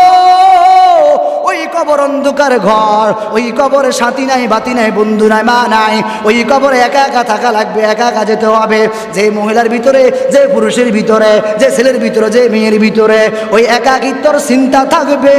Speaker 1: ওই কবর অন্ধকার ঘর, ওই কবরে সাথী নাই, বাতি নাই, বন্ধু নাই, মা নাই, ওই কবরে একা একা থাকা লাগবে, একা একা যেতে হবে। যে মহিলার ভিতরে, যে পুরুষের ভিতরে, যে ছেলের ভিতরে, যে মেয়ের ভিতরে ওই একাকিত্বর চিন্তা থাকবে,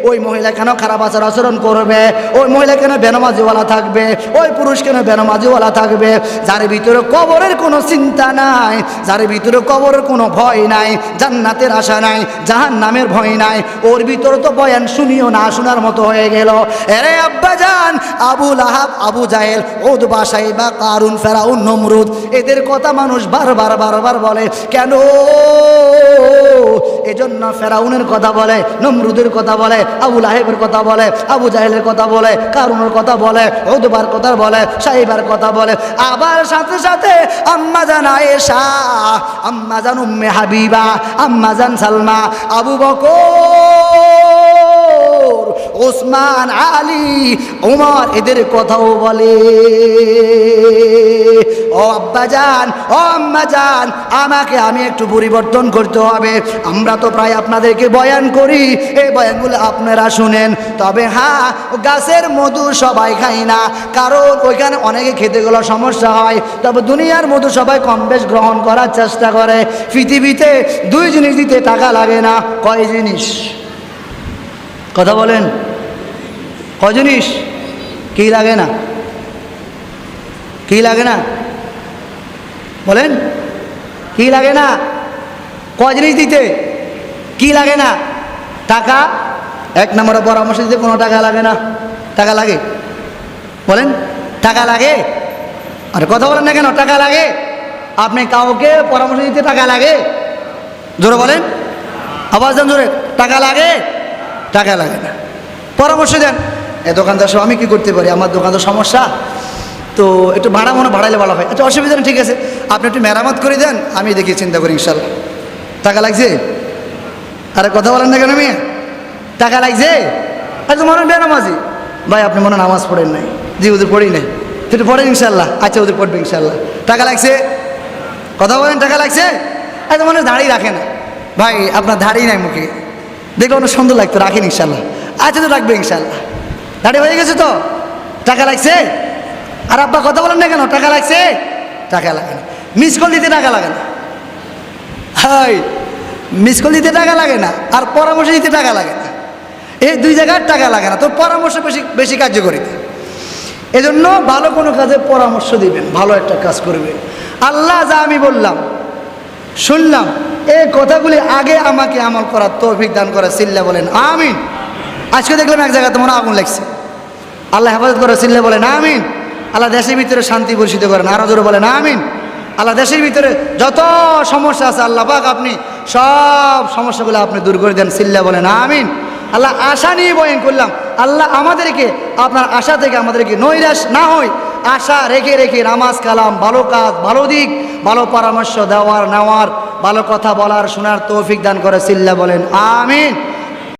Speaker 1: ওই মহিলা কেন খারাপ আচরণ করবে, ওই মহিলা কেন বেনামাজিওয়ালা থাকবে, ওই পুরুষ কেন বেনামাজিওয়ালা থাকবে। যার ভিতরে কবরের কোনো চিন্তা নাই, যার ভিতরে কবরের কোনো ভয় নাই, জান্নাতের আশা নাই, জাহান্নামের ভয় নাই, ওর ভিতরে তো বয়ান শুনিও না শোনার মতো হয়ে গেল। এরে আব্বাজান, আবু লাহাব, আবু জাহেল, উতবা, শাইবা, কারুন, ফেরাউন, নমরুদ, এদের কথা মানুষ বারবার বারবার বলে কেন? এজন্য ফেরাউনের কথা বলে, নমরুদের কথা বলে, আবু লাহেবের কথা বলে, আবু জাহেলের কথা বলে, কারুনের কথা বলে, উতবার কথা বলে, শাইবার কথা বলে, আবার সাথে সাথে আম্মাজান আয়েশা, আম্মাজান উম্মে হাবিবা, আম্মাজান সালমা, আবু বকর, ওসমান, আলী, ওমর, এদের কথাও বলে। ও আব্বাজান, ও আম্মাজান, আমাকে আমি একটু পরিবর্তন করতে হবে। আমরা তো প্রায় আপনাদেরকে বয়ান করি, এই বয়ানগুলো আপনারা শুনেন, তবে হ্যাঁ, গাছের মধু সবাই খায় না, কারণ ওইখানে অনেকে খেতে গেলে সমস্যা হয়। তবে দুনিয়ার মধু সবাই কম বেশ গ্রহণ করার চেষ্টা করে। পৃথিবীতে দুই জিনিস দিতে টাকা লাগে না। কয় জিনিস? কথা বলেন, কয় জিনিস? কি লাগে না? কি লাগে না বলেন? কি লাগে না? কয় জিনিস দিতে কি লাগে না? টাকা। এক নম্বরে পরামর্শ দিতে কোনো টাকা লাগে না। টাকা লাগে? বলেন, টাকা লাগে? আরে কথা বলেন না কেন? টাকা লাগে? আপনি কাউকে পরামর্শ দিতে টাকা লাগে? জোরে বলেন, আওয়াজ দেন জোরে। টাকা লাগে? টাকা লাগে না। পরামর্শ দেন, এ দোকানদার সব আমি কি করতে পারি, আমার দোকান তো সমস্যা, তো একটু ভাড়া মনে ভাড়াইলে ভালো হয়। আচ্ছা অসুবিধা নেই, ঠিক আছে, আপনি একটু মেরামত করে দেন, আমি দেখি চিন্তা করি ইনশাল্লাহ। টাকা লাগছে? আরে কথা বলেন না কেন মেয়ে? টাকা লাগছে? আচ্ছা মনে বেনামাজি, ভাই আপনি মনে নামাজ পড়েন নাই? জি ওদের পড়ি নাই। একটু পড়েন ইনশাল্লাহ। আচ্ছা ওদের পড়বে ইনশাল্লাহ। টাকা লাগছে? কথা বলেন, টাকা লাগছে? আচ্ছা মনে দাড়ি রাখে না, ভাই আপনার দাড়ি নাই মুখে, দেখলে অনেক সুন্দর লাগতো, রাখেন ইনশাল্লাহ। আচ্ছা তো রাখবে ইনশাল্লাহ। দাড়ি হয়ে গেছে তো? টাকা লাগছে? আর আব্বা কথা বলেন না কেন? টাকা লাগছে? টাকা লাগে না। মিস কল দিতে টাকা লাগে না। হাই, মিস কল দিতে টাকা লাগে না, আর পরামর্শ দিতে টাকা লাগে না। এই দুই জায়গার টাকা লাগে না, তো পরামর্শ বেশি বেশি কার্যকরিতা। এজন্য ভালো কোনো কাজে পরামর্শ দিবেন, ভালো একটা কাজ করবেন। আল্লাহ যা আমি বললাম শুনলাম, এই কথাগুলি আগে আমাকে আমল করার তৌফিক দান করে সিল্লা বলেন আমিন। আজকে দেখলাম এক জায়গাতে মনে আগুন লাগছে, আল্লাহ হেফাজত করে সিল্লা বলেন আমিন। আল্লাহ দেশের ভিতরে শান্তি বর্ষিত করেন, আরো জোরে বলেন আমিন। আল্লাহ দেশের ভিতরে যত সমস্যা আছে আল্লাহ পাক আপনি সব সমস্যাগুলো আপনি দূর করে দেন, সিল্লা বলেন আমিন। আল্লাহ আশা নিয়ে বয়ান করলাম, আল্লাহ আমাদেরকে আপনার আশা থেকে আমাদেরকে নৈরাশ না হই, আশা রেখে রেখে নামাজ কালাম, ভালো কাজ, ভালো দিক, ভালো পরামর্শ দেওয়ার নেওয়ার, ভালো কথা বলার শোনার তৌফিক দান করে, সিল্লা বলেন আমিন।